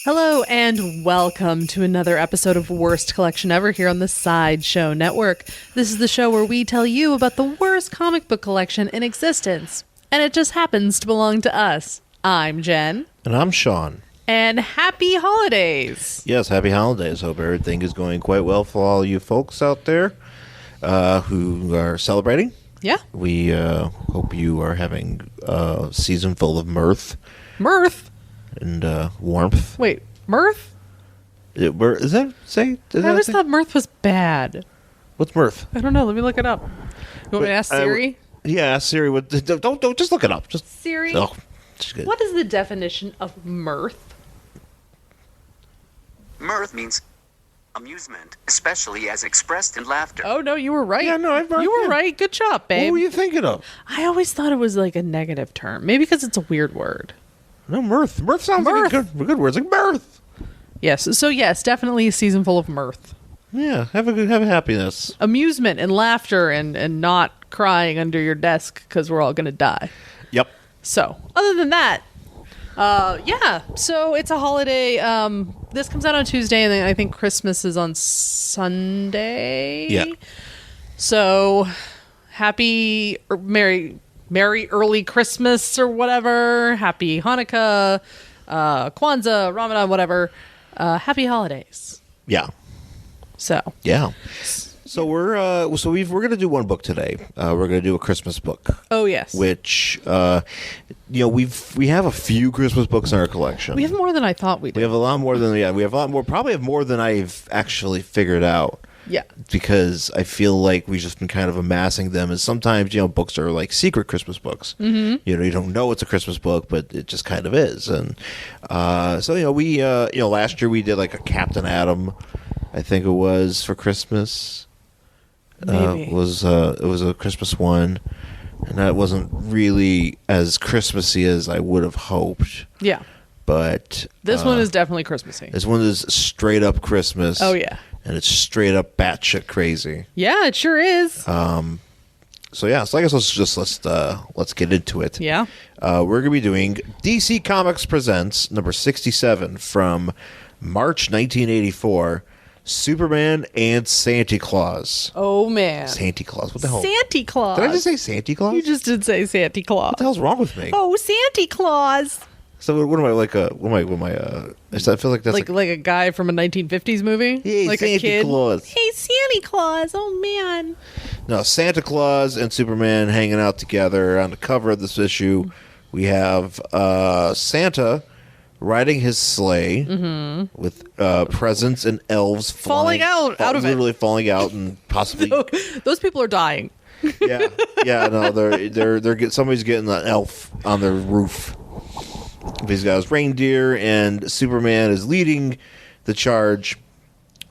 Hello and welcome to another episode of Worst Collection Ever here on the Sideshow Network. This is the show where we tell you about the worst comic book collection in existence, and it just happens to belong to us. I'm Jen. And I'm Sean. And happy holidays! Yes, happy holidays. Hope everything is going quite well for all you folks out there who are celebrating. Yeah. We hope you are having a season full of mirth. Mirth? And warmth. Wait, mirth? Is that say? I always thought mirth was bad. What's mirth? I don't know. Let me look it up. You want me to ask Siri? Yeah, ask Siri. Don't just look it up. Just Siri. Oh, what is the definition of mirth? Mirth means amusement, especially as expressed in laughter. Oh no, you were right. Yeah, no, you were right. Good job, babe. What were you thinking of? I always thought it was like a negative term. Maybe because it's a weird word. No, mirth. Mirth sounds like a good word. It's like mirth. Yes. So yes, definitely a season full of mirth. Yeah, have a happiness. Amusement and laughter and not crying under your desk because we're all going to die. Yep. So other than that, yeah. So it's a holiday. This comes out on Tuesday, and then I think Christmas is on Sunday. Yeah. So happy or Merry early Christmas or whatever. Happy Hanukkah, Kwanzaa, Ramadan, whatever. Happy holidays. Yeah. So. Yeah. So we're gonna do one book today. We're gonna do a Christmas book. Oh yes. Which we have a few Christmas books in our collection. We have more than I thought we did. We have a lot more than we have a lot more. Probably have more than I've actually figured out. Yeah. Because I feel like we've just been kind of amassing them, and sometimes books are like secret Christmas books. Mm-hmm. You don't know it's a Christmas book, but it just kind of is. And so we last year we did like a Captain Atom, I think it was, for Christmas. Maybe. It was a Christmas one, and that wasn't really as Christmassy as I would have hoped. Yeah. But this one is definitely Christmassy. This one is straight up Christmas. Oh yeah. And it's straight up batshit crazy. Yeah, it sure is. So I guess let's get into it. Yeah. We're gonna be doing DC Comics Presents number 67 from March 1984. Superman and Santa Claus. Oh man. Santa Claus. What the hell? Santa Claus. Did I just say Santa Claus? You just did say Santa Claus. What the hell's wrong with me? Oh, Santa Claus. So what am I like? What am I? I feel like that's like a guy from a 1950s movie. Hey, like Santa a kid. Claus. Hey, Santa Claus. Oh man. No, Santa Claus and Superman hanging out together. On the cover of this issue, we have Santa riding his sleigh with presents and elves falling out of it, literally falling out, and possibly those people are dying. yeah. No, somebody's getting an elf on their roof. He's got his reindeer, and Superman is leading the charge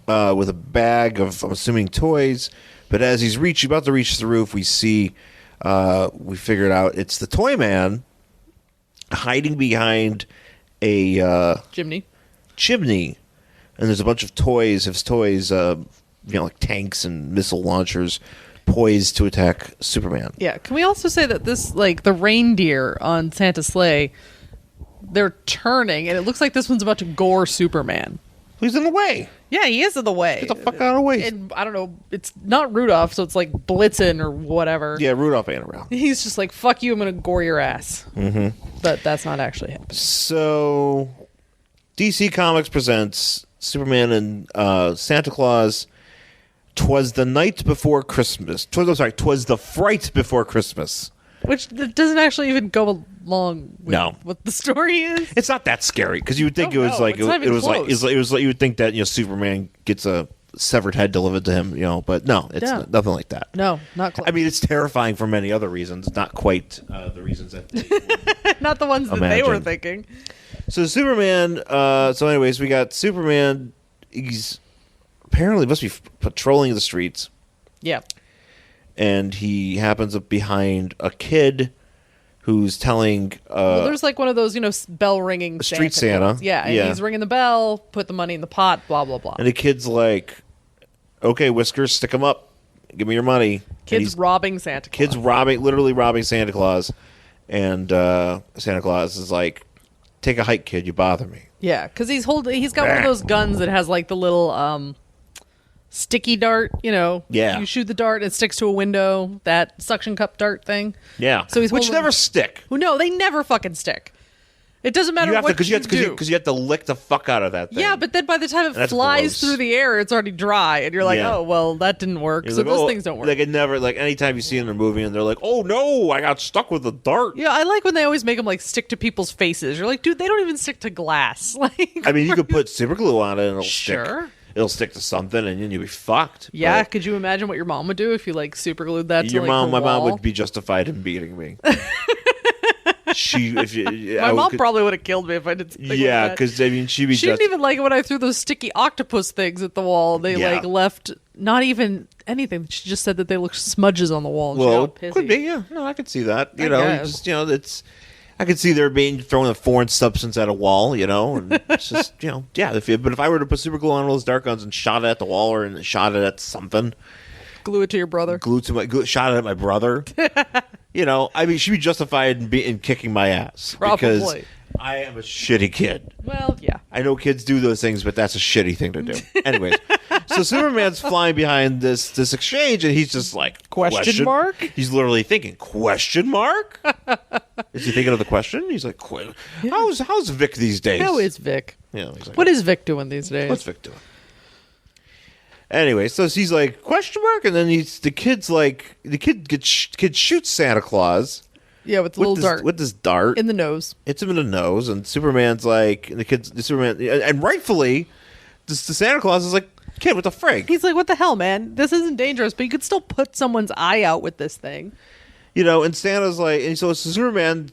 with a bag of, I'm assuming, toys. But as he's about to reach the roof, we figured out it's the Toy Man hiding behind a chimney, and there's a bunch of toys. His toys, like tanks and missile launchers, poised to attack Superman. Yeah. Can we also say that this, like the reindeer on Santa's sleigh, they're turning, and it looks like this one's about to gore Superman. He's in the way. Yeah, he is in the way. Get the fuck out of the way. And I don't know. It's not Rudolph, so it's like Blitzen or whatever. Yeah, Rudolph ain't around. He's just like, fuck you, I'm going to gore your ass. Mm-hmm. But that's not actually happening. So, DC Comics presents Superman and Santa Claus. 'Twas the night before Christmas. 'Twas the fright before Christmas. Which doesn't actually even go along with what the story is. It's not that scary, because you would think it was like you would think that Superman gets a severed head delivered to him, but no, it's nothing like that. No, not close. I mean, it's terrifying for many other reasons, not quite the reasons that not the ones that they were thinking. So Superman. So anyways, we got Superman. He's apparently must be patrolling the streets. Yeah. And he happens up behind a kid who's telling... there's like one of those, bell ringing Street Santa. Yeah, and he's ringing the bell, put the money in the pot, blah, blah, blah. And the kid's like, okay, Whiskers, stick them up. Give me your money. Kids robbing Santa Claus. Literally robbing Santa Claus. And Santa Claus is like, take a hike, kid. You bother me. Yeah, because he's got one of those guns that has like the little sticky dart. You know, Yeah. You shoot the dart, it sticks to a window. That suction cup dart thing. Yeah. So he's which holding- never stick. Well, no, they never fucking stick. It doesn't matter what you do. Because you have to lick the fuck out of that thing. Yeah, but then by the time it That's flies gross. through the air, it's already dry, and you're like, Yeah. oh, well, that didn't work. You're So like, those oh, things don't work. Like it never, like anytime you see it in a movie and they're like, oh no, I got stuck with a dart. Yeah, I like when they always make them like stick to people's faces. You're like, dude, they don't even stick to glass. Like, I mean, you could put super glue on it and it'll stick. Sure. It'll stick to something and then you'll be fucked. yeah, But could you imagine what your mom would do if you like super glued that to your like mom, her my mom wall? would be justified in beating me. My mom probably would have killed me if I did something Yeah, like that. because I mean, she'd be She didn't even like it when I threw those sticky octopus things at the wall. They Yeah. like left not even anything. She just said that they looked smudges on the wall. And she Well, got pissy. could be. Yeah, no, I could see that. I guess. It's. I could see there being throwing a foreign substance at a wall, and it's just, yeah. But if I were to put super glue on those dart guns and shot it at the wall or shot it at something, Glue it to your brother. shot it at my brother, I mean, she'd be justified in kicking my ass because Probably. I am a shitty kid. Well, yeah. I know kids do those things, but that's a shitty thing to do. Anyways, so Superman's flying behind this exchange, and he's just like, Question mark? He's literally thinking, question mark? Is he thinking of the question? He's like, how's Vic these days? How is Vic? Yeah, he's like, What is Vic doing these days? what's Vic doing? Anyway, so he's like, question mark? And then the kid shoots Santa Claus Yeah, with the little dart with this dart. in the nose. Hits him in the nose, and Superman's like, Superman, and rightfully, the Santa Claus is like, kid, what the frig? He's like, what the hell, man? This isn't dangerous, but you could still put someone's eye out with this thing. And Santa's like, and so Superman,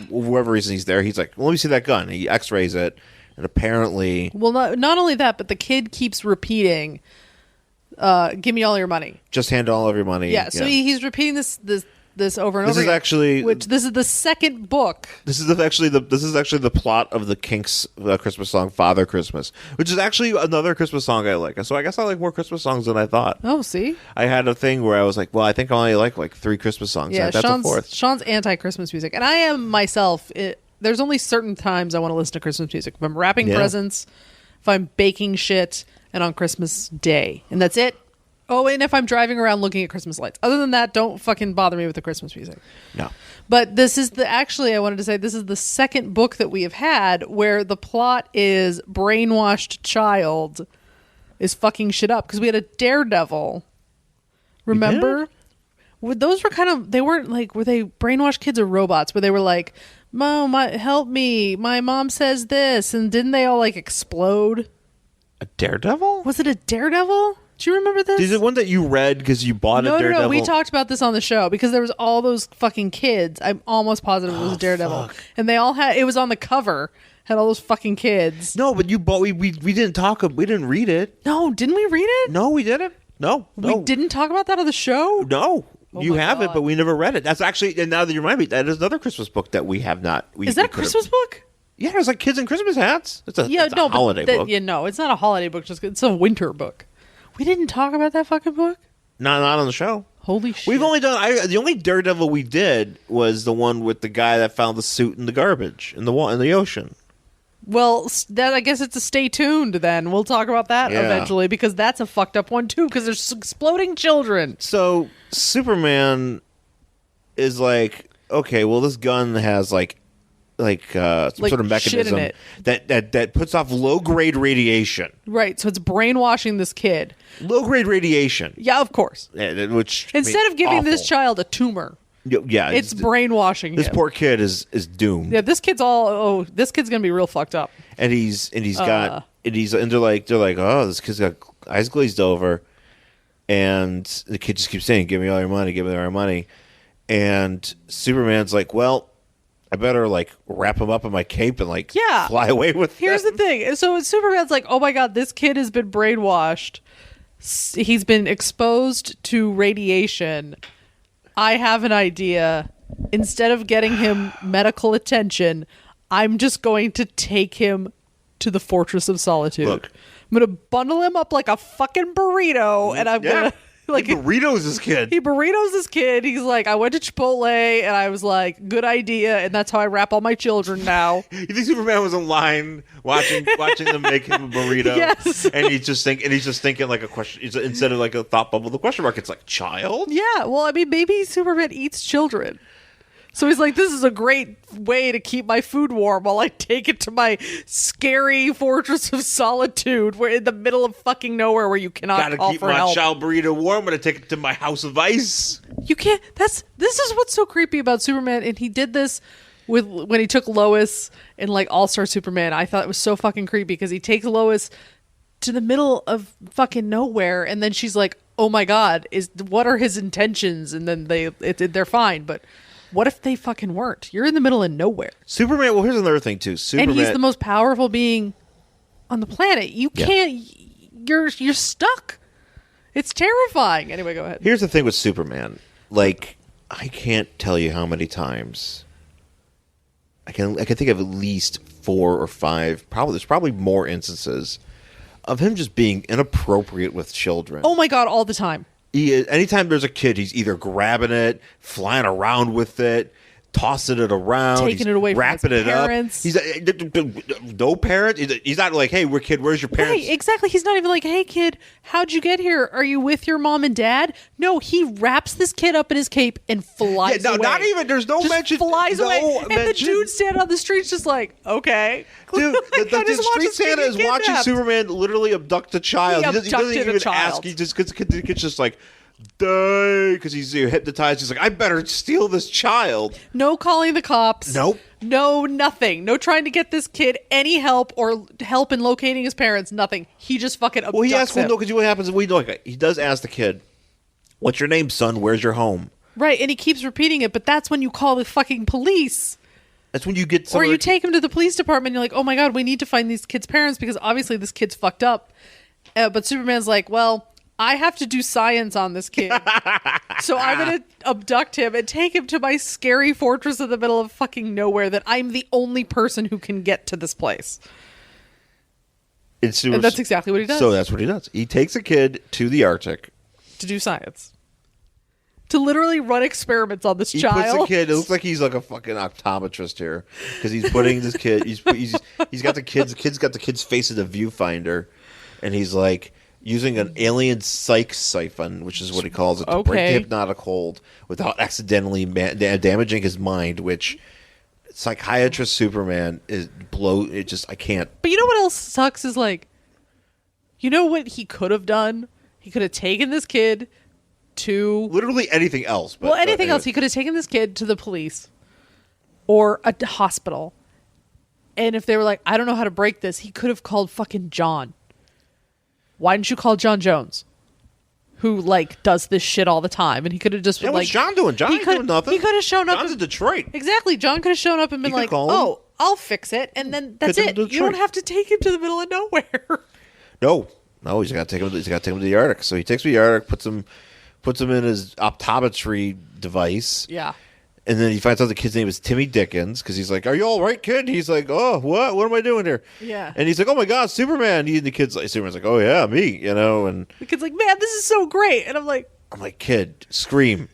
whoever reason he's there, he's like, well, let me see that gun. He X-rays it, and apparently, Well, not only that, but the kid keeps repeating, give me all your money. just hand all of your money. Yeah, so he's repeating this over and This over is again, actually- which this is the second book. This is actually the plot of the Kinks' Christmas song "Father Christmas," which is actually another Christmas song I like. So I guess I like more Christmas songs than I thought. Oh, see? I had a thing where I was like, well, I think I only like 3 Christmas songs. Yeah, That's a fourth. Sean's anti-Christmas music. And I am myself. There's only certain times I want to listen to Christmas music. If I'm wrapping Yeah. presents, if I'm baking shit, and on Christmas Day. And that's it. Oh, and if I'm driving around looking at Christmas lights. Other than that, don't fucking bother me with the Christmas music. No. But this is I wanted to say this is the second book that we have had where the plot is brainwashed child is fucking shit up. Because we had a Daredevil. Remember? Those were they weren't like, were they brainwashed kids or robots? Where they were like, Mom, help me. My mom says this. And didn't they all like explode? A Daredevil? Was it a Daredevil? Do you remember this? Is it one that you read because you bought a Daredevil? No. We talked about this on the show because there was all those fucking kids. I'm almost positive it was Daredevil. fuck. And they all it was on the cover. Had all those fucking kids. No, but you bought. We didn't talk. We didn't read it. No, didn't we read it? No, we didn't. No, We didn't talk about that on the show? No, Oh you my have it, God. but we never read it. That's actually, and now that you remind me, that is another Christmas book that we have not. Is that a Christmas book? Yeah, there's like kids in Christmas hats. It's a holiday but book. Yeah, no, it's not a holiday book. It's a winter book. We didn't talk about that fucking book? Not on the show. Holy shit. We've only done. The only Daredevil we did was the one with the guy that found the suit in the garbage in the ocean. Well, I guess it's a stay tuned then. We'll talk about that Yeah. eventually because that's a fucked up one too because there's exploding children. So Superman is like, okay, well, this gun has some Like sort of shit in mechanism it. that puts off low grade radiation. Right, so it's brainwashing this kid. Low grade radiation. Yeah, of course. Which Instead of giving this awful. child a tumor, yeah, it's brainwashing this him. poor kid is doomed. Yeah, this kid's this kid's gonna be real fucked up. And he's got and they're like, oh, this kid's got eyes glazed over, and the kid just keeps saying, give me all your money, give me all your money. And Superman's like, well, I better like wrap him up in my cape and like fly away with Here's him. the thing. So Superman's like, oh my god, this kid has been brainwashed. He's been exposed to radiation. I have an idea. Instead of getting him medical attention, I'm just going to take him to the Fortress of Solitude. Look. I'm going to bundle him up like a fucking burrito, and I'm going to like He burritos his kid. he burritos his kid. He's like, I went to Chipotle and I was like, good idea, and that's how I wrap all my children now. You think Superman was in line watching them make him a burrito? Yes. And he's just thinking like a question instead of like a thought bubble. The question mark. It's like child. Yeah, well, I mean, maybe Superman eats children. So he's like, this is a great way to keep my food warm while I take it to my scary fortress of solitude. We're in the middle of fucking nowhere where you cannot Gotta call keep for my help. child burrito warm. I'm gonna take it to my house of ice. You can't. This is what's so creepy about Superman, and he did this when he took Lois in like All-Star Superman. I thought it was so fucking creepy because he takes Lois to the middle of fucking nowhere, and then she's like, "Oh my god, what are his intentions?" And then they're fine, but what if they fucking weren't? You're in the middle of nowhere. Superman. Well, here's another thing too. Superman. And he's the most powerful being on the planet. You can't. You're stuck. It's terrifying. Anyway, go ahead. Here's the thing with Superman. Like, I can't tell you how many times. I can think of at least 4 or 5. There's probably more instances of him just being inappropriate with children. Oh my god, all the time. Anytime there's a kid, he's either grabbing it, flying around with it, tossing it around, Taking it away from wrapping his it parents. up. He's no parent. He's not like, hey, kid, where's your parents? Right, exactly. He's not even like, hey, kid, how'd you get here? Are you with your mom and dad? No, he wraps this kid up in his cape and flies away. Not even. There's no just mention. Flies no away. And the mention. dude standing on the street's just like, okay. Dude, Like, I the just watched street this kid Santa get is watching kidnapped. Superman literally abduct a child. He Doesn't abducted a even child. ask. He just the kid's just like, die, because he's hypnotized. He's like, I better steal this child. No calling the cops. Nope. No, nothing. No trying to get this kid any help or help in locating his parents. Nothing. He just fucking abducts Well, he asks, him. no, because what happens is he does ask the kid, what's your name, son? Where's your home? Right, and he keeps repeating it, but that's when you call the fucking police. That's when you get Or you take him to the police department and you're like, oh my god, we need to find these kids' parents because obviously this kid's fucked up. But Superman's like, well, I have to do science on this kid. So I'm going to abduct him and take him to my scary fortress in the middle of fucking nowhere that I'm the only person who can get to this place. And that's exactly what he does. So that's what he does. He takes a kid to the Arctic. To do science. To literally run experiments on this He child. puts the kid. It looks like he's like a fucking optometrist here because he's putting this kid. He's got the kid's. The kid's got the kid's face in the viewfinder, and he's like using an alien psych siphon, which is what he calls it, to break the hypnotic hold without accidentally damaging his mind. Which psychiatrist Superman is It just I can't. But you know what else sucks is like, you know what he could have done? He could have taken this kid to Literally anything else. But, anything else. He could have taken this kid to the police or a hospital. And if they were like, I don't know how to break this, he could have called fucking John. Why didn't you call John Jones? Who like does this shit all the time? And he could have just been what's like, John doing? John ain't doing nothing. He could have shown up. John's in Detroit. Exactly. John could have shown up and been He could like, call him. oh, I'll fix it. And then that's Get him it. to You don't Detroit. have to take him to the middle of nowhere. No, he's got to take him. He's got to take him to the Arctic. So he takes him to the Arctic, puts him in his optometry device. Yeah. And then he finds out the kid's name is Timmy Dickens because he's like, "Are you all right, kid?" He's like, "Oh, what? What am I doing here?" Yeah. And he's like, "Oh my God, Superman!" The kid's like, Superman's like, "Oh yeah, me," And The kid's like, man, this is so great. And I'm like, kid, scream!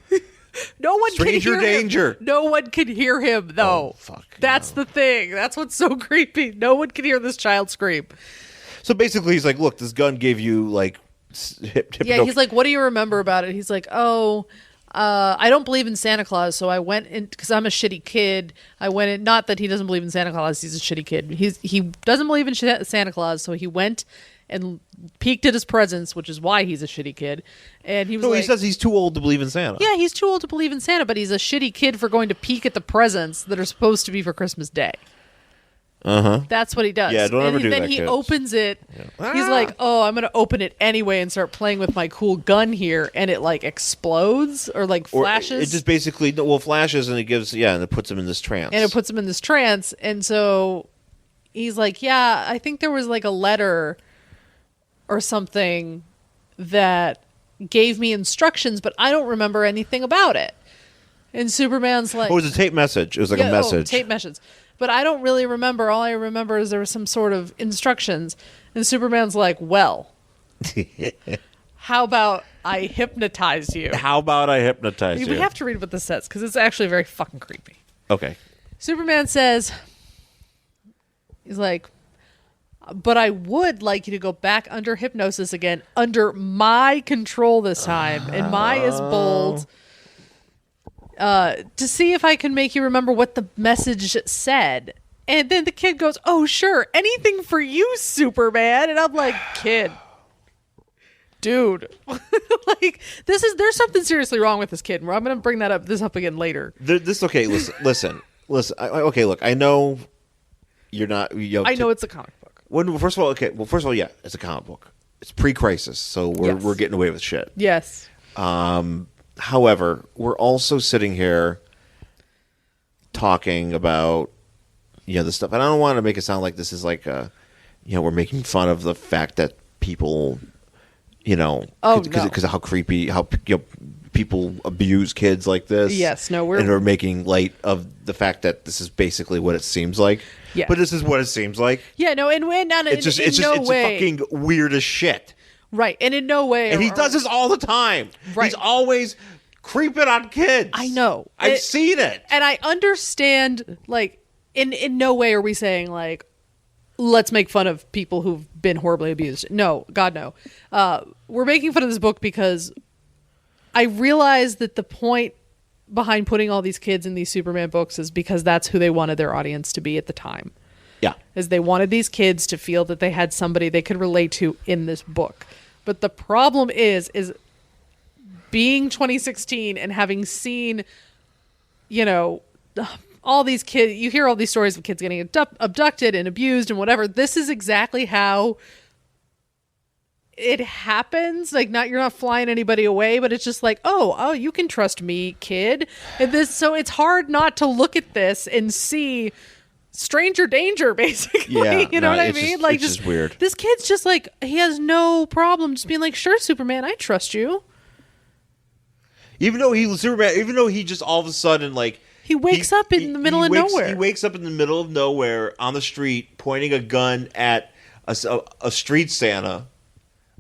no one Stranger can hear danger. him. No one can hear him, though. Oh, fuck, That's the thing. That's what's so creepy. No one can hear this child scream. So basically, he's like, "Look, this gun gave you like." Yeah, he's like, what do you remember about it? He's like, I don't believe in Santa Claus, so I went in because I'm a shitty kid. I went in, not that he doesn't believe in Santa Claus, he's a shitty kid. He doesn't believe in Santa Claus, so he went and peeked at his presents, which is why he's a shitty kid. And he was he says he's too old to believe in Santa. Yeah, he's too old to believe in Santa, but he's a shitty kid for going to peek at the presents that are supposed to be for Christmas Day. That's what he does. Yeah, don't ever do then that, he kids. opens it. Yeah. He's like, "Oh, I'm gonna open it anyway and start playing with my cool gun here," and it like explodes or like flashes. It just basically flashes and it gives and it puts him in this trance. And it puts him in this trance, and so he's like, "Yeah, I think there was like a letter or something that gave me instructions, but I don't remember anything about it." And Superman's like, it was a tape message. It was like a message. tape message. But I don't really remember. All I remember is there was some sort of instructions. And Superman's like, well, how about I hypnotize you. How about I hypnotize you? We have to read what this says because it's actually very fucking creepy. Okay. Superman says, he's like, but I would like you to go back under hypnosis again, under my control this time. And my is bold. To see if I can make you remember what the message said. And then the kid goes, oh, sure. Anything for you, Superman. And I'm like, kid. Dude. Like, there's something seriously wrong with this kid. I'm going to bring this up again later. Okay, listen. Okay, look, I know you're not... I know it's a comic book. First of all, yeah, it's a comic book. It's pre-crisis, so we're getting away with shit. Yes. However, we're also sitting here talking about this stuff, and I don't want to make it sound like this is like we're making fun of the fact that people, because of how creepy, how people abuse kids like this. Yes, no, we're making light of the fact that this is basically what it seems like. Yeah, but this is what it seems like. Yeah, no, and it's fucking weird as shit. Right, and in no way. And he does this all the time. Right. He's always creeping on kids. I know. I've seen it. And I understand, like, in no way are we saying, like, let's make fun of people who've been horribly abused. No, God, no. We're making fun of this book because I realize that the point behind putting all these kids in these Superman books is because that's who they wanted their audience to be at the time. Yeah. Is they wanted these kids to feel that they had somebody they could relate to in this book. But the problem is being 2016 and having seen, all these kids, you hear all these stories of kids getting abducted and abused and whatever. This is exactly how it happens. Like, you're not flying anybody away, but it's just like, oh, you can trust me, kid. So it's hard not to look at this and see stranger danger, basically. Yeah, you know what I mean? It's just weird. This kid's just like, he has no problem just being like, sure, Superman, I trust you. Even though he just all of a sudden, like, he wakes up in the middle of nowhere. He wakes up in the middle of nowhere on the street, pointing a gun at a street Santa,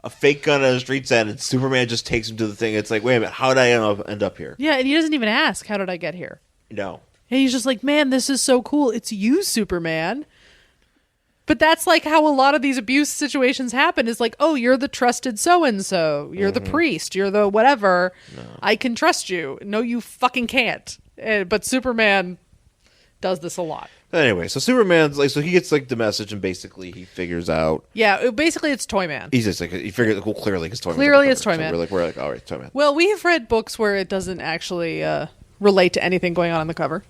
a fake gun at a street Santa, and Superman just takes him to the thing. It's like, wait a minute, how did I end up here? Yeah, and he doesn't even ask, how did I get here? No. And he's just like, man, this is so cool. It's you, Superman. But that's like how a lot of these abuse situations happen, is like, oh, you're the trusted so-and-so. You're the priest. You're the whatever. No. I can trust you. No, you fucking can't. But Superman does this a lot. Anyway, so Superman's like, so he gets like the message, and basically he figures out. Yeah, basically it's Toyman. He's just like, he figures, well, clearly it's Toyman. Clearly it's Toyman. So we're like, all right, Toyman. Well, we have read books where it doesn't actually relate to anything going on the cover.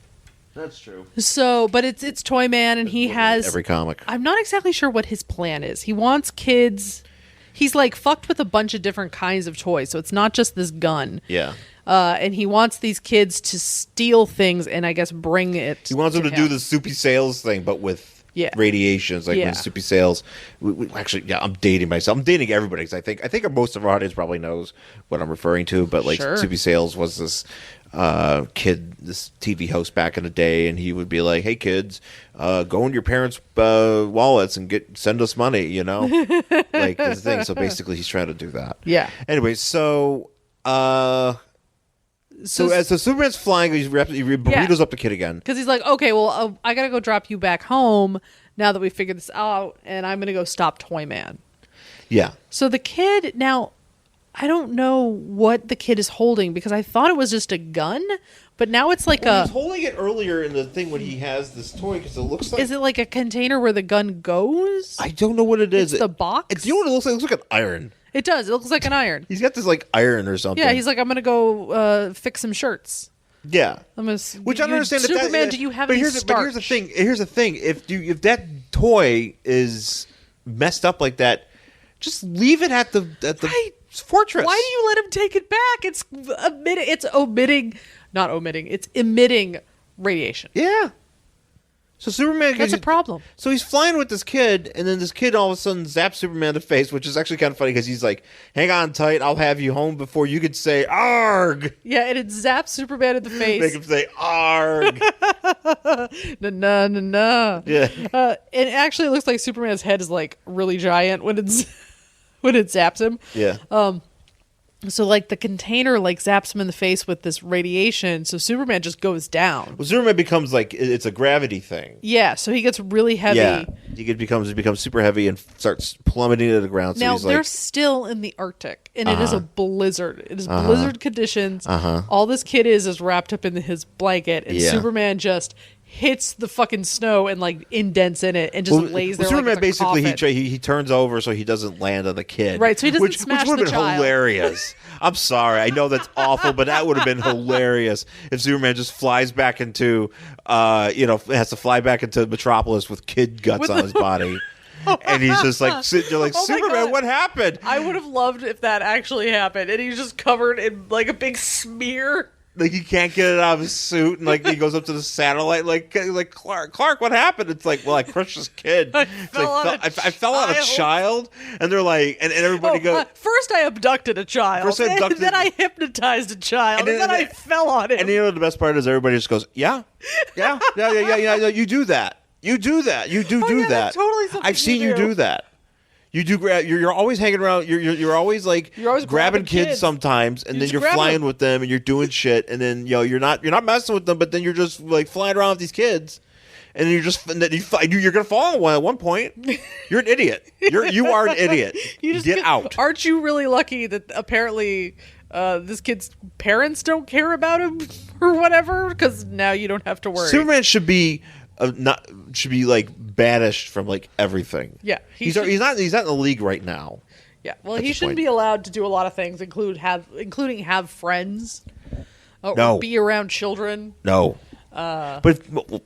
That's true. So, but it's Toyman, and he has every comic. I'm not exactly sure what his plan is. He wants kids. He's like fucked with a bunch of different kinds of toys, so it's not just this gun. Yeah. And he wants these kids to steal things and I guess bring it. He wants them to do the soupy sales thing, but with radiations, like when soupy sales. Actually, I'm dating myself. I'm dating everybody because I think most of our audience probably knows what I'm referring to. But like soupy sales was this kid, this TV host back in the day, and he would be like, "Hey kids, go into your parents' wallets and send us money," like this thing. So basically, he's trying to do that. Yeah. Anyway, so Superman's flying, he burritos up the kid again. Because he's like, okay, well, I got to go drop you back home now that we figured this out, and I'm going to go stop Toyman. Yeah. So the kid, now, I don't know what the kid is holding, because I thought it was just a gun, but now it's like he was holding it earlier in the thing when he has this toy, because it looks like... Is it like a container where the gun goes? I don't know what it is. It's the box? You know what it looks like? It looks like an iron. It does. It looks like an iron. He's got this like iron or something. Yeah, he's like, I'm going to go fix some shirts. Yeah. Which I don't understand. Superman, do you have any starch? But here's the thing. If that toy is messed up like that, just leave it at the fortress. Why do you let him take it back? It's emitting radiation. Yeah. So Superman... That's a problem. So he's flying with this kid, and then this kid all of a sudden zaps Superman in the face, which is actually kind of funny because he's like, hang on tight, I'll have you home before you could say arg. Yeah, and it zaps Superman in the face. Make him say arg. Na. Yeah. And actually it looks like Superman's head is like really giant when it zaps him. Yeah. So, like, the container, like, zaps him in the face with this radiation, so Superman just goes down. Well, Superman becomes, like, it's a gravity thing. Yeah, so he gets really heavy. Yeah, he becomes super heavy and starts plummeting to the ground. So Now, he's they're like, still in the Arctic, and it is a blizzard. It is blizzard conditions. All this kid is wrapped up in his blanket, and Superman just hits the fucking snow and, like, indents in it and just lays there Superman like it's a basically coffin. he turns over so he doesn't land on the kid. Right, so he doesn't which smash would the have been child. hilarious. I'm sorry, I know that's awful, but that would have been hilarious if Superman just flies back into, has to fly back into Metropolis with kid guts on his body. And he's just like sitting there like, Oh my Superman, God. what happened? I would have loved if that actually happened, and he's just covered in, like, a big smear. Like he can't get it out of his suit, and like he goes up to the satellite, like Clark, what happened? It's like, well, I crushed this kid. I fell on a a child, and they're like, and everybody goes. First I abducted a child, First I abducted- and then I hypnotized a child, and then I fell on him. And you know the best part is everybody just goes, yeah, you do that. You do that. You do Oh, do yeah, that. that's totally something I've seen you you do. do that. You do grab. You're always hanging around. You're always like You're always grabbing grabbing kids kids. sometimes, and You then just you're grab flying them. with them, and you're doing shit, and then you're not messing with them, but then you're just like flying around with these kids, and you're gonna fall on one at one point. You're an idiot. You are an idiot. Get out. Aren't you really lucky that apparently this kid's parents don't care about him or whatever? Because now you don't have to worry. Superman should be like banished from like everything. Yeah, he's not in the league right now. Yeah, well, at he this shouldn't point. be allowed to do a lot of things, including have friends, or No. be around children. No, but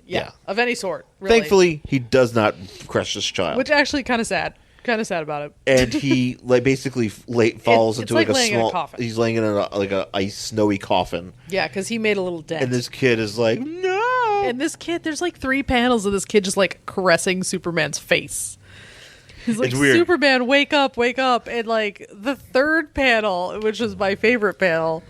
yeah. Of any sort. Really. Thankfully, he does not crush this child, Which actually kind of sad. Kind of sad about it. and he like basically falls It's into like like a laying in a small. coffin. He's laying in a ice snowy coffin, Yeah, because he made a little dent. and this kid is like, no. And this kid, there's like 3 panels of this kid just like caressing Superman's face. He's like, It's weird. Superman, wake up, wake up. And like the third panel, which is my favorite panel,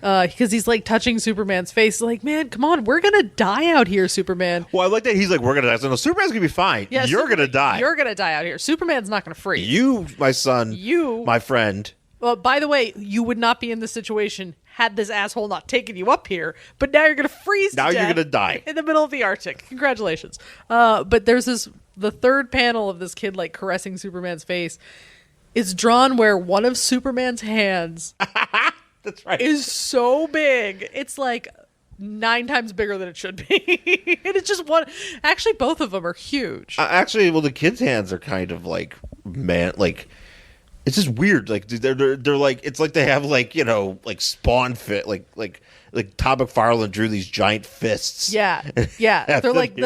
because he's like touching Superman's face, like, man, come on, we're gonna die out here, Superman. Well, I like that he's like, we're gonna die. So no, Superman's gonna be fine. Yeah, You're gonna die. You're gonna die out here. Superman's not gonna freeze. You, my son. You- my friend. Well, by the way, you would not be in this situation had this asshole not taken you up here. But now you're going to freeze. Now to you're death gonna die. in the middle of the Arctic. Congratulations. But there's the third panel of this kid like caressing Superman's face. Is drawn where one of Superman's hands That's right. is so big. It's like 9 times bigger than it should be. And it's just one. Actually, both of them are huge. Actually, well, the kids' hands are kind of like it's just weird. Like they're like it's like they have like like Spawn fit like Todd McFarlane drew these giant fists. Yeah. They're like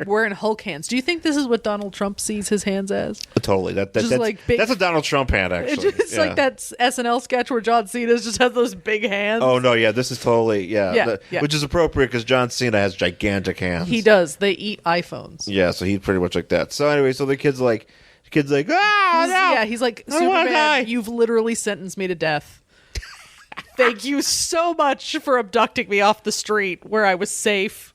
wearing Hulk hands. Do you think this is what Donald Trump sees his hands as? Totally. That's like big- that's a Donald Trump hand actually. It's like that SNL sketch where John Cena just has those big hands. Oh no, yeah, this is totally Yeah. which is appropriate because John Cena has gigantic hands. He does. They eat iPhones. Yeah, so he's pretty much like that. So anyway, so the kid's like no. Yeah, he's like, I don't wanna die. Superman, you've literally sentenced me to death. Thank you so much for abducting me off the street where I was safe.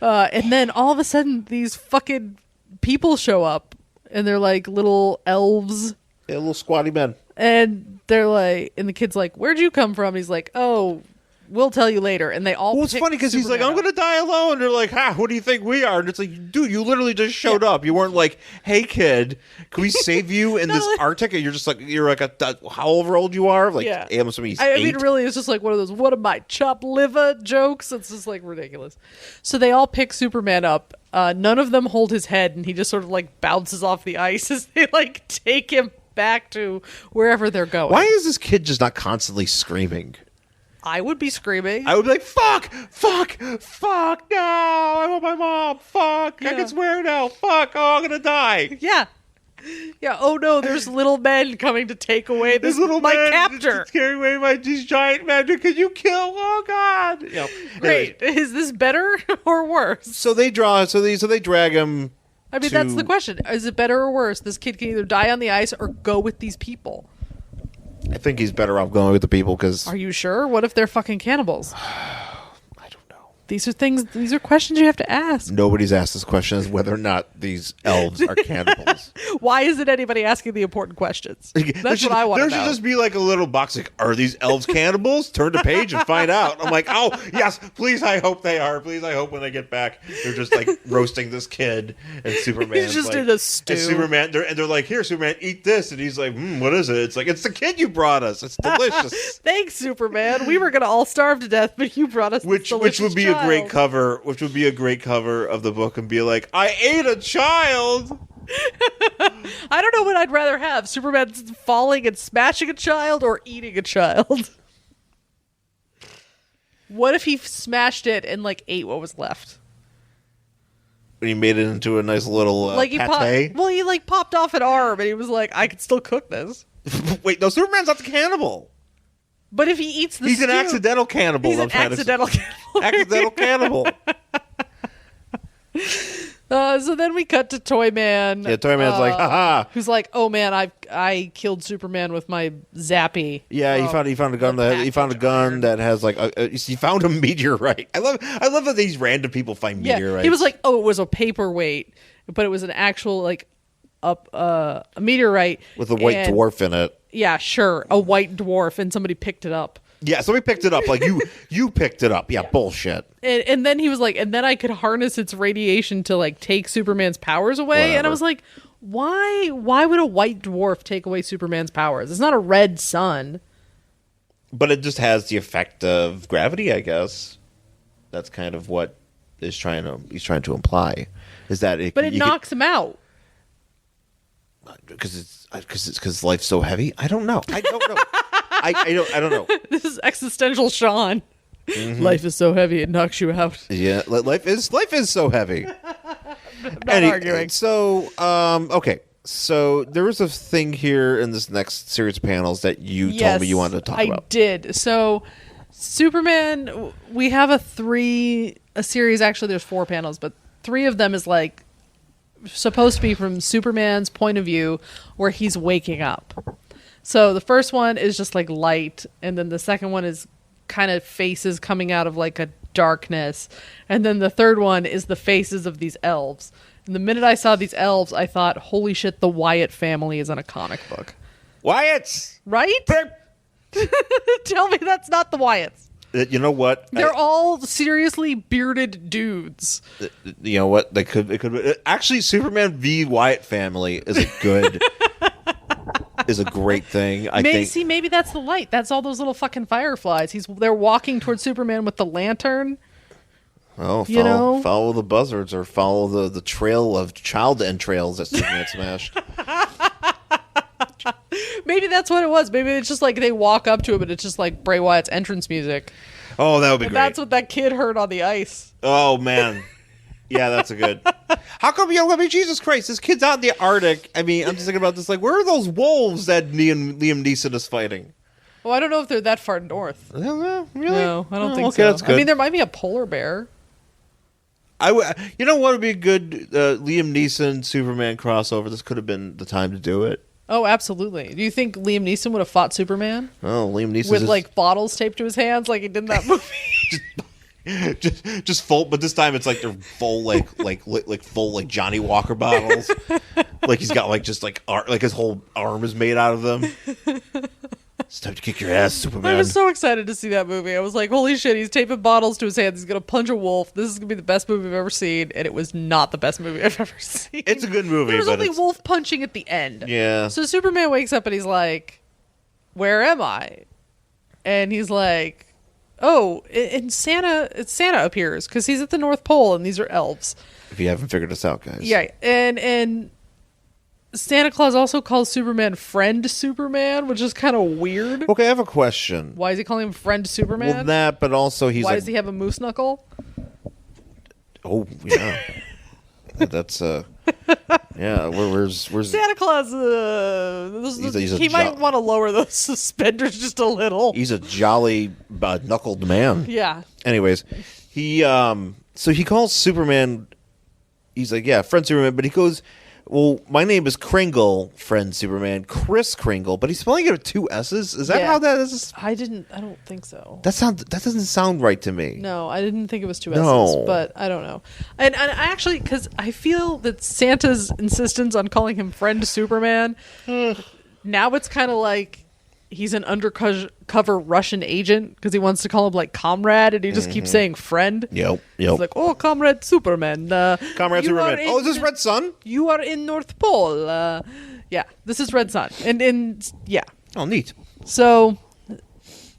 And then all of a sudden, these fucking people show up, and they're like little elves. Yeah, little squatty men. And they're like, and the kid's like, "Where'd you come from?" And he's like, "Oh, we'll tell you later." And they all. Well, it's pick funny because he's like, Superman "I'm up. gonna die alone." And they're like, "Ha, who do you think we are?" And it's like, dude, you literally just showed up. You weren't like, "Hey, kid, can we save you in this like- Arctic?" And you're just like, you're like however old you are, like, Yeah. I'm assuming he's I 8. mean, really, it's just like one of those "what am I, chopped liver" jokes. It's just like ridiculous. So they all pick Superman up. None of them hold his head, and he just sort of like bounces off the ice as they like take him back to wherever they're going. Why is this kid just not constantly screaming? I would be screaming. I would be like, fuck, no, I want my mom, fuck, I Yeah. can swear now, fuck, oh, I'm gonna die. Yeah. Oh no, there's little men coming to take away This little my man captor. is carrying away these giant men. Could you kill? Oh God! Great. Is this better or worse? So they drag him. I mean, that's the question. Is it better or worse? This kid can either die on the ice or go with these people. I think he's better off going with the people because Are you sure? What if they're fucking cannibals? I don't know. These are questions you have to ask. Nobody's asked this question as whether or not these elves are cannibals. Why isn't anybody asking the important questions? That's what I want to know. There should just be like a little box like, are these elves cannibals? Turn the page and find out. I'm like, oh, yes, please, I hope they are. Please, I hope when they get back, they're just like roasting this kid and Superman. He's just like, in a stew. And Superman, they're like, here, Superman, eat this. And he's like, what is it? It's like, it's the kid you brought us. It's delicious. Thanks, Superman. We were going to all starve to death, but you brought us Which would be a great cover. Which would be a great cover of the book and be like, I ate a child. I don't know what I'd rather have. Superman falling and smashing a child or eating a child. What if he smashed it and like ate what was left? And he made it into a nice little like he pate? he like popped off an arm and he was like, I could still cook this. Wait, no, Superman's not the cannibal. But if he eats the He's stew, an accidental cannibal. He's an accidental cannibal. Accidental cannibal. So then we cut to Toyman. Yeah, Toyman's like, haha. Who's like, oh man, I killed Superman with my zappy. Yeah, he found a gun that has like he found a meteorite. I love that these random people find meteorites. He was like, oh, it was a paperweight, but it was an actual like a meteorite with a white dwarf in it. Yeah, sure, a white dwarf, and somebody picked it up. Yeah, somebody picked it up. Like you picked it up. Yeah, bullshit. And then he was like, and then I could harness its radiation to like take Superman's powers away. Whatever. And I was like, why would a white dwarf take away Superman's powers? It's not a red sun. But it just has the effect of gravity, I guess. That's kind of what he's trying to imply. Is that it? But it knocks him out. Because life's so heavy. I don't know. I don't know. I don't know. This is existential Sean. Mm-hmm. Life is so heavy it knocks you out. Yeah, life is so heavy. Not arguing. So, okay. So there was a thing here in this next series of panels that you told me you wanted to talk about. I did. So Superman, we have a series. Actually, there's 4 panels, but 3 of them is like supposed to be from Superman's point of view, where he's waking up. So the first one is just like light, and then the second one is kind of faces coming out of like a darkness, and then the third one is the faces of these elves. And the minute I saw these elves, I thought, holy shit, the Wyatt family is in a comic book. Wyatts! Right? Tell me that's not the Wyatts. You know what? They're all seriously bearded dudes. You know what? It could actually, Superman v. Wyatt family is a good is a great thing. I think. See, maybe that's the light. That's all those little fucking fireflies. They're walking towards Superman with the lantern. Oh, follow follow the buzzards or follow the trail of child entrails that Superman smashed. Maybe that's what it was. Maybe it's just like they walk up to him and it's just like Bray Wyatt's entrance music. Oh, that would be great. That's what that kid heard on the ice. Oh, man. Yeah, that's a good. How come Jesus Christ, this kid's out in the Arctic. I mean, I'm just thinking about this. Like, where are those wolves that Liam Neeson is fighting? Well, I don't know if they're that far north. Really? No, I don't think okay, so. That's good. I mean, there might be a polar bear. You know what would be a good Liam Neeson Superman crossover? This could have been the time to do it. Oh, absolutely. Do you think Liam Neeson would have fought Superman? Oh, Liam Neeson with like bottles taped to his hands, like he did in that movie. just full, but this time it's like they're full, like full, like Johnny Walker bottles. Like he's got like his whole arm is made out of them. It's time to kick your ass, Superman. I was so excited to see that movie. I was like, holy shit, he's taping bottles to his hands. He's going to punch a wolf. This is going to be the best movie I've ever seen. And it was not the best movie I've ever seen. It's a good movie. There's only wolf punching at the end. Yeah. So Superman wakes up and he's like, where am I? And he's like, oh, and Santa appears because he's at the North Pole and these are elves. If you haven't figured this out, guys. Yeah. And Santa Claus also calls Superman Friend Superman, which is kind of weird. Okay, I have a question. Why is he calling him Friend Superman? Well, that, but also he's Why does he have a moose knuckle? Oh, yeah. That's, yeah, where's Santa Claus, he might want to lower those suspenders just a little. He's a jolly, knuckled man. Yeah. Anyways, so he calls Superman, he's like, yeah, Friend Superman, but he goes, well, my name is Kringle, friend Superman, Chris Kringle, but he's spelling it with 2 S's. Is that how that is? I don't think so. That doesn't sound right to me. No, I didn't think it was 2 No. S's, but I don't know. And I actually, because I feel that Santa's insistence on calling him friend Superman, now it's kind of like he's an undercover Russian agent because he wants to call him like comrade, and he just keeps saying friend. Yep. He's like, oh, comrade Superman. Comrade you Superman. are in- Oh, is this Red Sun? You are in North Pole. Yeah, this is Red Sun. And yeah. Oh, neat. So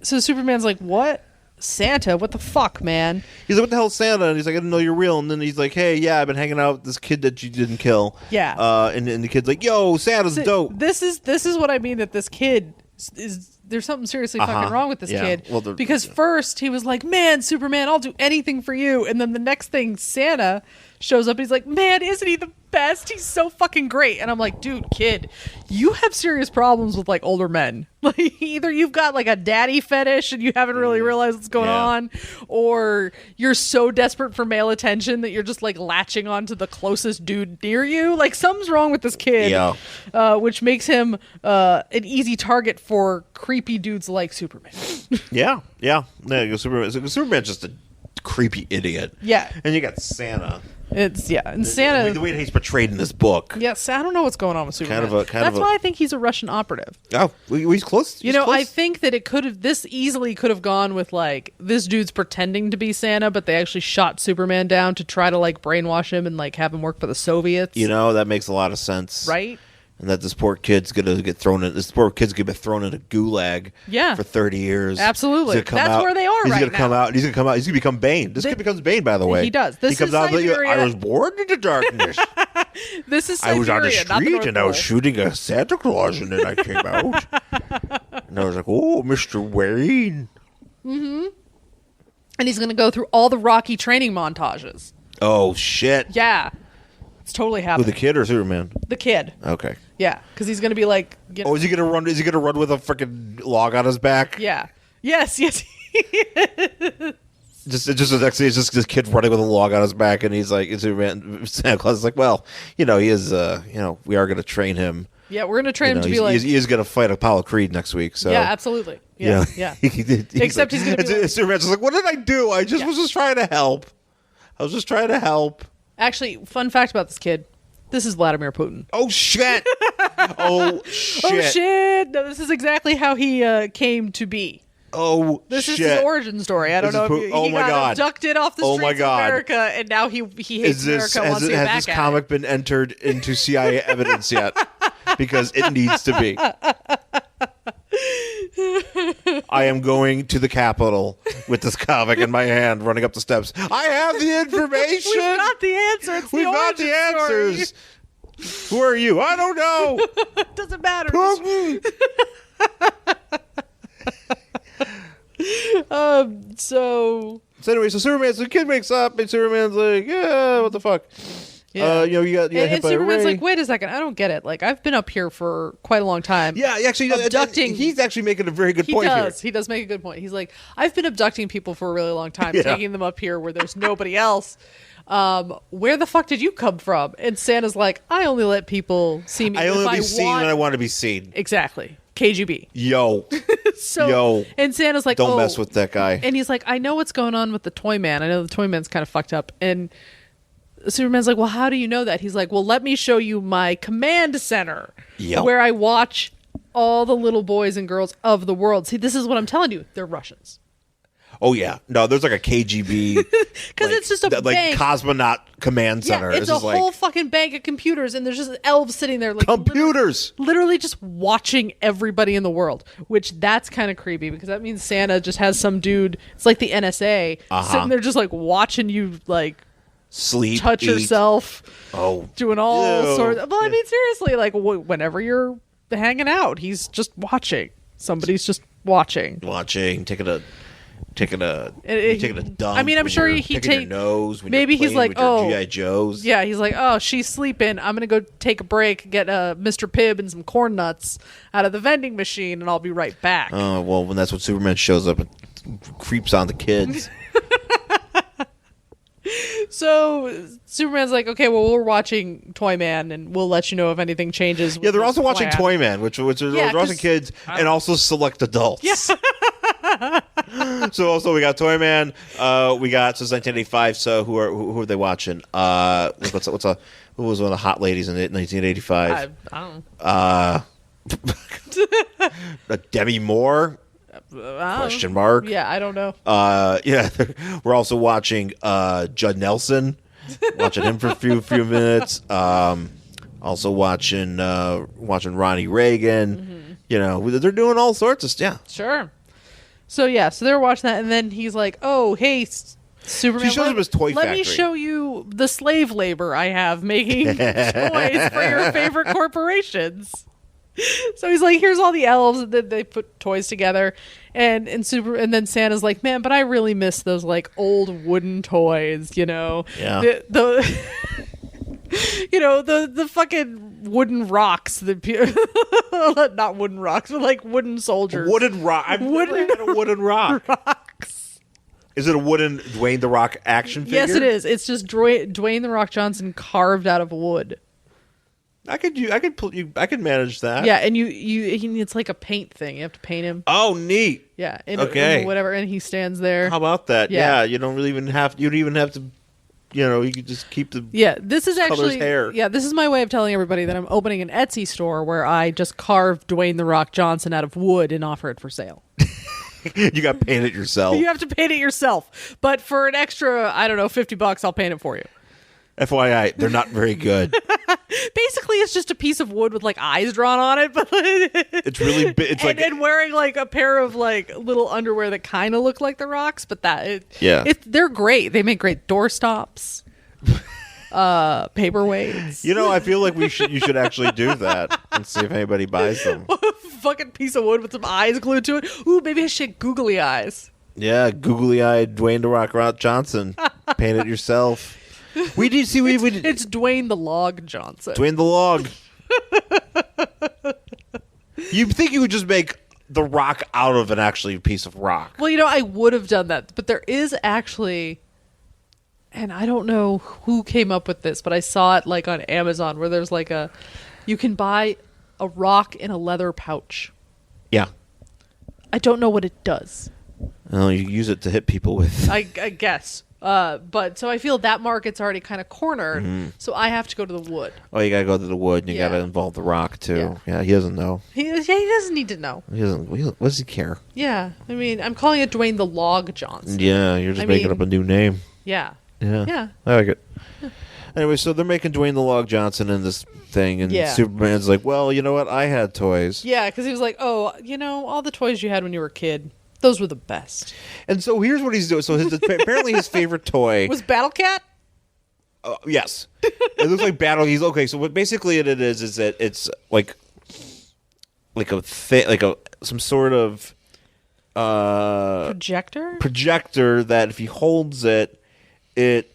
Superman's like, what? Santa? What the fuck, man? He's like, what the hell is Santa? And he's like, I didn't know you're real. And then he's like, hey, yeah, I've been hanging out with this kid that you didn't kill. Yeah. And the kid's like, yo, Santa's dope. This is what I mean, that this kid is there's something seriously fucking wrong with this kid. Well, because first he was like, man, Superman, I'll do anything for you. And then the next thing, Santa shows up and he's like, man, isn't he the best? He's so fucking great. And I'm like, dude, kid, you have serious problems with like older men. Like either you've got like a daddy fetish and you haven't really realized what's going on, or you're so desperate for male attention that you're just like latching on to the closest dude near you. Like something's wrong with this kid, which makes him an easy target for creepy dudes like Superman. Yeah. Superman's just a creepy idiot. Yeah. And you got Santa. And Santa, the way that he's portrayed in this book. Yes, I don't know what's going on with Superman. That's why I think he's a Russian operative. Oh, he's close. You know, I think that this easily could have gone with like this dude's pretending to be Santa, but they actually shot Superman down to try to like brainwash him and like have him work for the Soviets. You know, that makes a lot of sense, right? And that this poor kid's gonna get thrown in. This poor kid's gonna be thrown in a gulag. For 30 years. Absolutely. That's where they are. He's right gonna come now. out. He's gonna come out. He's gonna become Bane. This kid becomes Bane, by the way. He does. He comes out like, I was born in the darkness. This is I Siberia, was on the not street North and I was Pole. shooting a Santa Claus, and then I came out, and I was like, "Oh, Mr. Wayne." Mm-hmm. And he's gonna go through all the Rocky training montages. Oh shit! Yeah, it's totally happening. Who, the kid or Superman? The kid. Okay. Yeah, because he's gonna be like. Oh, is he gonna run? Is he gonna run with a freaking log on his back? Yeah. Yes. Just the next day, it's just this kid running with a log on his back, and he's like, Superman. Santa Claus is like, well, he is, we are gonna train him. Yeah, we're gonna train him to be like. He is gonna fight Apollo Creed next week. So yeah, absolutely. Yeah. Except he's gonna be like, Superman's just like, what did I do? I just was just trying to help. I was just trying to help. Actually, fun fact about this kid. This is Vladimir Putin. Oh, shit. Oh, shit. No, this is exactly how he came to be. Oh, this is his origin story. I don't know if he got abducted off the streets of America, and now he hates America, wants to get back Has this comic been entered into CIA evidence yet? Because it needs to be. I am going to the Capitol with this comic in my hand, running up the steps. I have the information. We've got the answer. We've got the answers. Who are you? I don't know. Doesn't matter. So anyway, so the kid wakes up and Superman's like, yeah, what the fuck? Yeah. You got hit by Superman's a ray. like, wait a second, I don't get it. Like, I've been up here for quite a long time. Yeah, actually, abducting. He's actually making a very good point here. He does make a good point. He's like, I've been abducting people for a really long time, taking them up here where there's nobody else. Where the fuck did you come from? And Santa's like, I only let people see me. I only if be seen when I want to be seen. Exactly. KGB. Yo. And Santa's like, don't mess with that guy. And he's like, I know what's going on with the Toy Man. I know the Toy Man's kind of fucked up. And Superman's like, well, how do you know that? He's like, well, let me show you my command center where I watch all the little boys and girls of the world. See, this is what I'm telling you. They're Russians. Oh, yeah. No, there's like a KGB. Because it's just a bank. Cosmonaut command center. Yeah, it's a whole fucking bank of computers, and there's just elves sitting there. Like, computers! Literally just watching everybody in the world, which that's kind of creepy, because that means Santa just has some dude, it's like the NSA, sitting there just like watching you like sleep, touch eat. yourself, doing all sorts of, well, I mean, seriously, like whenever you're hanging out, he's just watching. Somebody's just watching, taking a dump. I mean, I'm sure he takes your nose. When maybe you're he's like, with your GI Joes. Yeah, he's like, oh, she's sleeping. I'm gonna go take a break, get Mr. Pibb and some corn nuts out of the vending machine, and I'll be right back. Oh well, when that's when Superman shows up and creeps on the kids. So Superman's like, okay, well, we're watching Toy Man, and we'll let you know if anything changes. Yeah, they're also watching plan. Toy Man, which are Yeah, they're watching 'cause- kids and also select adults. Yeah. So also we got Toy Man. We got since 1985. So who are they watching? Who was one of the hot ladies in 1985? I don't Demi Moore? Question mark. Yeah, I don't know. Yeah, we're also watching Judd Nelson. Watching him for a few minutes. Also watching Ronnie Reagan. Mm-hmm. You know, they're doing all sorts of stuff. Yeah. Sure. So they're watching that, and then he's like, "Oh, hey, Superman, He shows him his toy let me factory. show you the slave labor I have making toys for your favorite corporations." So he's like, "Here's all the elves," and then they put toys together, and then Santa's like, "Man, but I really miss those like old wooden toys, you know, Yeah. the you know, the fucking wooden rocks, not wooden rocks, but like wooden soldiers, Wooden rock. I've never had a wooden rock. rocks." Is it a wooden Dwayne the Rock action figure? Yes, it is. It's just Dwayne the Rock Johnson carved out of wood. I could manage that. Yeah, and it's like a paint thing. You have to paint him. Oh, neat. Yeah. Okay. Whatever, and he stands there. How about that? Yeah. Yeah, you don't really even have. You don't even have to. You know, you could just keep the. Yeah, this is colors actually hair. Yeah, this is my way of telling everybody that I'm opening an Etsy store where I just carve Dwayne the Rock Johnson out of wood and offer it for sale. You got to paint it yourself. You have to paint it yourself, but for an extra, I don't know, $50, I'll paint it for you. FYI, they're not very good. Basically, it's just a piece of wood with like eyes drawn on it, but It's really big. It's like and wearing like a pair of like little underwear that kind of look like the Rocks, but they're great. They make great doorstops, paperweights. you know, I feel like you should actually do that and see if anybody buys them. Fucking piece of wood with some eyes glued to it. Ooh, maybe I should googly eyes. Yeah, googly-eyed Dwayne the Rock Johnson. Paint it yourself. We did see. We did. It's Dwayne the Log Johnson. Dwayne the Log. You think you would just make the rock out of an actually piece of rock? Well, you know, I would have done that, but there is actually, and I don't know who came up with this, but I saw it like on Amazon where there's like you can buy a rock in a leather pouch. Yeah. I don't know what it does. Well, you use it to hit people with. I guess. But so I feel that market's already kind of cornered, so I have to go to the wood. Oh, you gotta go to the wood, and you Yeah. gotta involve the rock too. Yeah. Yeah, he doesn't know. He doesn't need to know. He doesn't. What does he care? Yeah, I mean, I'm calling it Dwayne the Log Johnson. Yeah, you're just making up a new name. Yeah. Yeah. Yeah. I like it. Anyway, so they're making Dwayne the Log Johnson in this thing, and Yeah. Superman's like, well, you know what? I had toys. Yeah, because he was like, oh, you know, all the toys you had when you were a kid, those were the best. And so here's what he's doing. So apparently his favorite toy. Was Battle Cat? Yes. It looks like Battle. He's okay. So what basically it is that it's like some sort of Projector that if he holds it, it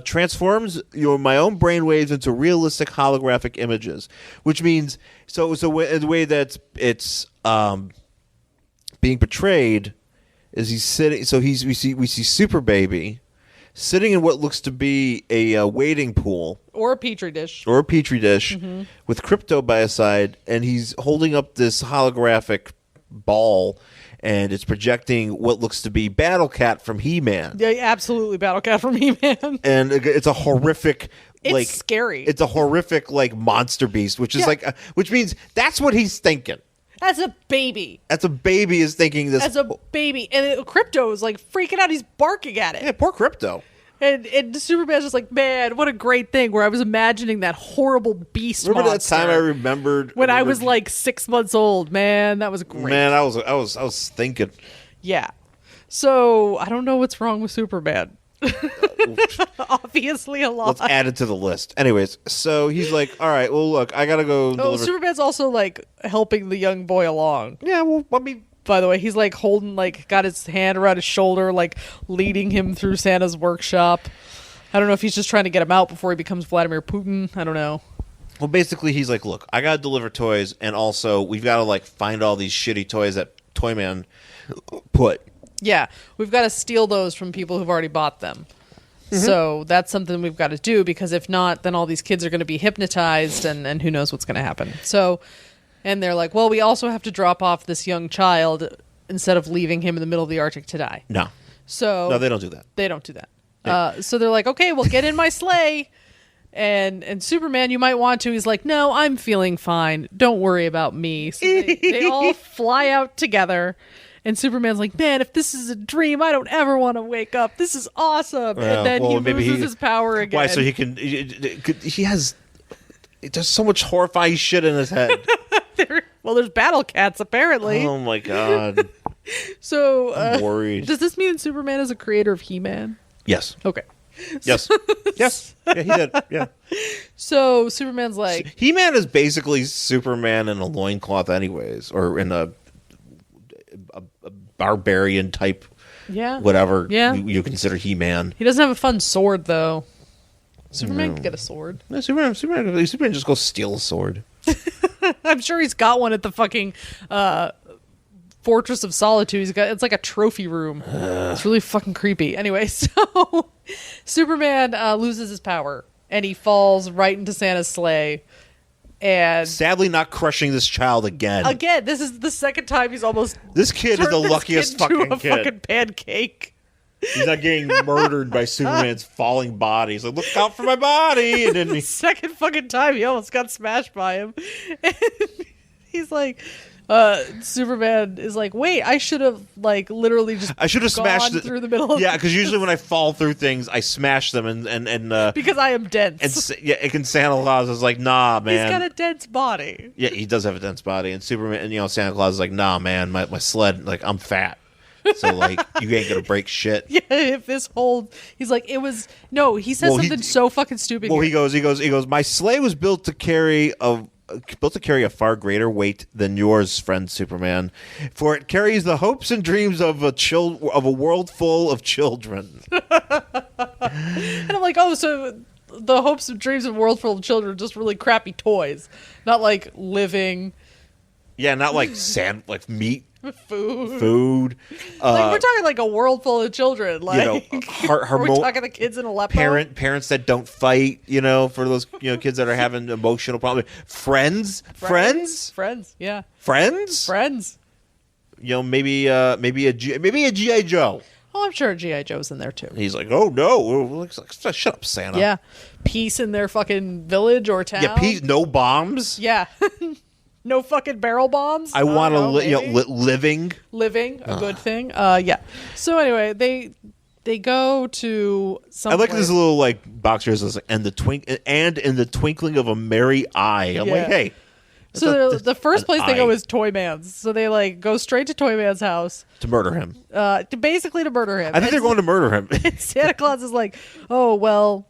transforms my own brainwaves into realistic holographic images, which means so the way that it's being portrayed is he's sitting. So we see Super Baby sitting in what looks to be a wading pool or a petri dish. With Crypto by his side, and he's holding up this holographic ball, and it's projecting what looks to be Battle Cat from He-Man. Yeah, absolutely, Battle Cat from He-Man. And it's a horrific, It's scary. It's a horrific monster beast, which is which means that's what he's thinking. As a baby. As a baby is thinking this. As a baby. And Crypto is like freaking out. He's barking at it. Yeah, poor Crypto. And Superman's just like, man, what a great thing. Where I was imagining that horrible beast Remember monster. that time I remembered when I was like 6 months old? Man, that was great. Man, I was thinking. Yeah. So I don't know what's wrong with Superman. Obviously a lot. Let's add it to the list. Anyways, so he's like, all right, well, look, I gotta go. Deliver. Superman's also like helping the young boy along. Yeah, well, I mean, by the way, he's like holding, like, got his hand around his shoulder, like leading him through Santa's workshop. I don't know if he's just trying to get him out before he becomes Vladimir Putin. I don't know. Well, basically, he's like, look, I gotta deliver toys, and also we've got to find all these shitty toys that Toyman put. Yeah, we've got to steal those from people who've already bought them. So that's something we've got to do, because if not, then all these kids are going to be hypnotized, and who knows what's going to happen. So, and they're like, well, we also have to drop off this young child instead of leaving him in the middle of the Arctic to die. No. So No, they don't do that. They don't do that. So they're like, okay, well, get in my sleigh. And Superman, you might want to. He's like, no, I'm feeling fine. Don't worry about me. So they all fly out together. And Superman's like, man, if this is a dream, I don't ever want to wake up. This is awesome. Well, and then he maybe loses his power again. Why? So he can. He has. There's so much horrifying shit in his head. There's battle cats, apparently. Oh my god. So I'm worried. Does this mean Superman is a creator of He-Man? Yes. Okay. Yes. Yes. Yeah, he did. Yeah. So Superman's like, He-Man is basically Superman in a loincloth anyways, or in a barbarian type, yeah, whatever Yeah. you consider He-Man. He doesn't have a fun sword, though. Superman can get a sword. No, Superman just go steal a sword. I'm sure he's got one at the fucking Fortress of Solitude. It's like a trophy room. It's really fucking creepy. Anyway, so Superman loses his power and he falls right into Santa's sleigh. And Sadly, not crushing this child again. This is the second time he's almost. This kid is the turned this luckiest kid into fucking a kid. fucking pancake. He's not getting murdered by Superman's falling body. He's like, look out for my body. And then Second fucking time he almost got smashed by him. And he's like, Superman is like, wait, I should have literally just I should have smashed it through the middle of because usually when I fall through things, I smash them and because I am dense. and Santa Claus is like, nah, man. He's got a dense body. Yeah, he does have a dense body, and Superman, and Santa Claus is like, nah, man, my sled, I'm fat, so you ain't gonna break shit. Yeah, if this holds, he's like, it was no. He says something so fucking stupid. Well, here. he goes. My sleigh was built to carry a far greater weight than yours, friend Superman, for it carries the hopes and dreams of a world full of children. And I'm like, oh, so the hopes and dreams of a world full of children are just really crappy toys, not like living. Yeah, not like meat. Food. We're talking like a world full of children. We're talking the kids in Aleppo. Parents that don't fight. For those kids that are having emotional problems. Friends. Yeah. Friends. Maybe a GI Joe. Oh, I'm sure G.I. Joe's in there too. He's like, oh no, shut up, Santa. Yeah, peace in their fucking village or town. Yeah, peace. No bombs. Yeah. No fucking barrel bombs. I want to living a good thing. Yeah. So anyway, they go to some. I like this little box here says and in the twinkling of a merry eye. I'm like, hey. So the first place they go is Toy Man's. So they go straight to Toy Man's house to murder him. Basically to murder him. I think they're going to murder him. And Santa Claus is like, oh well,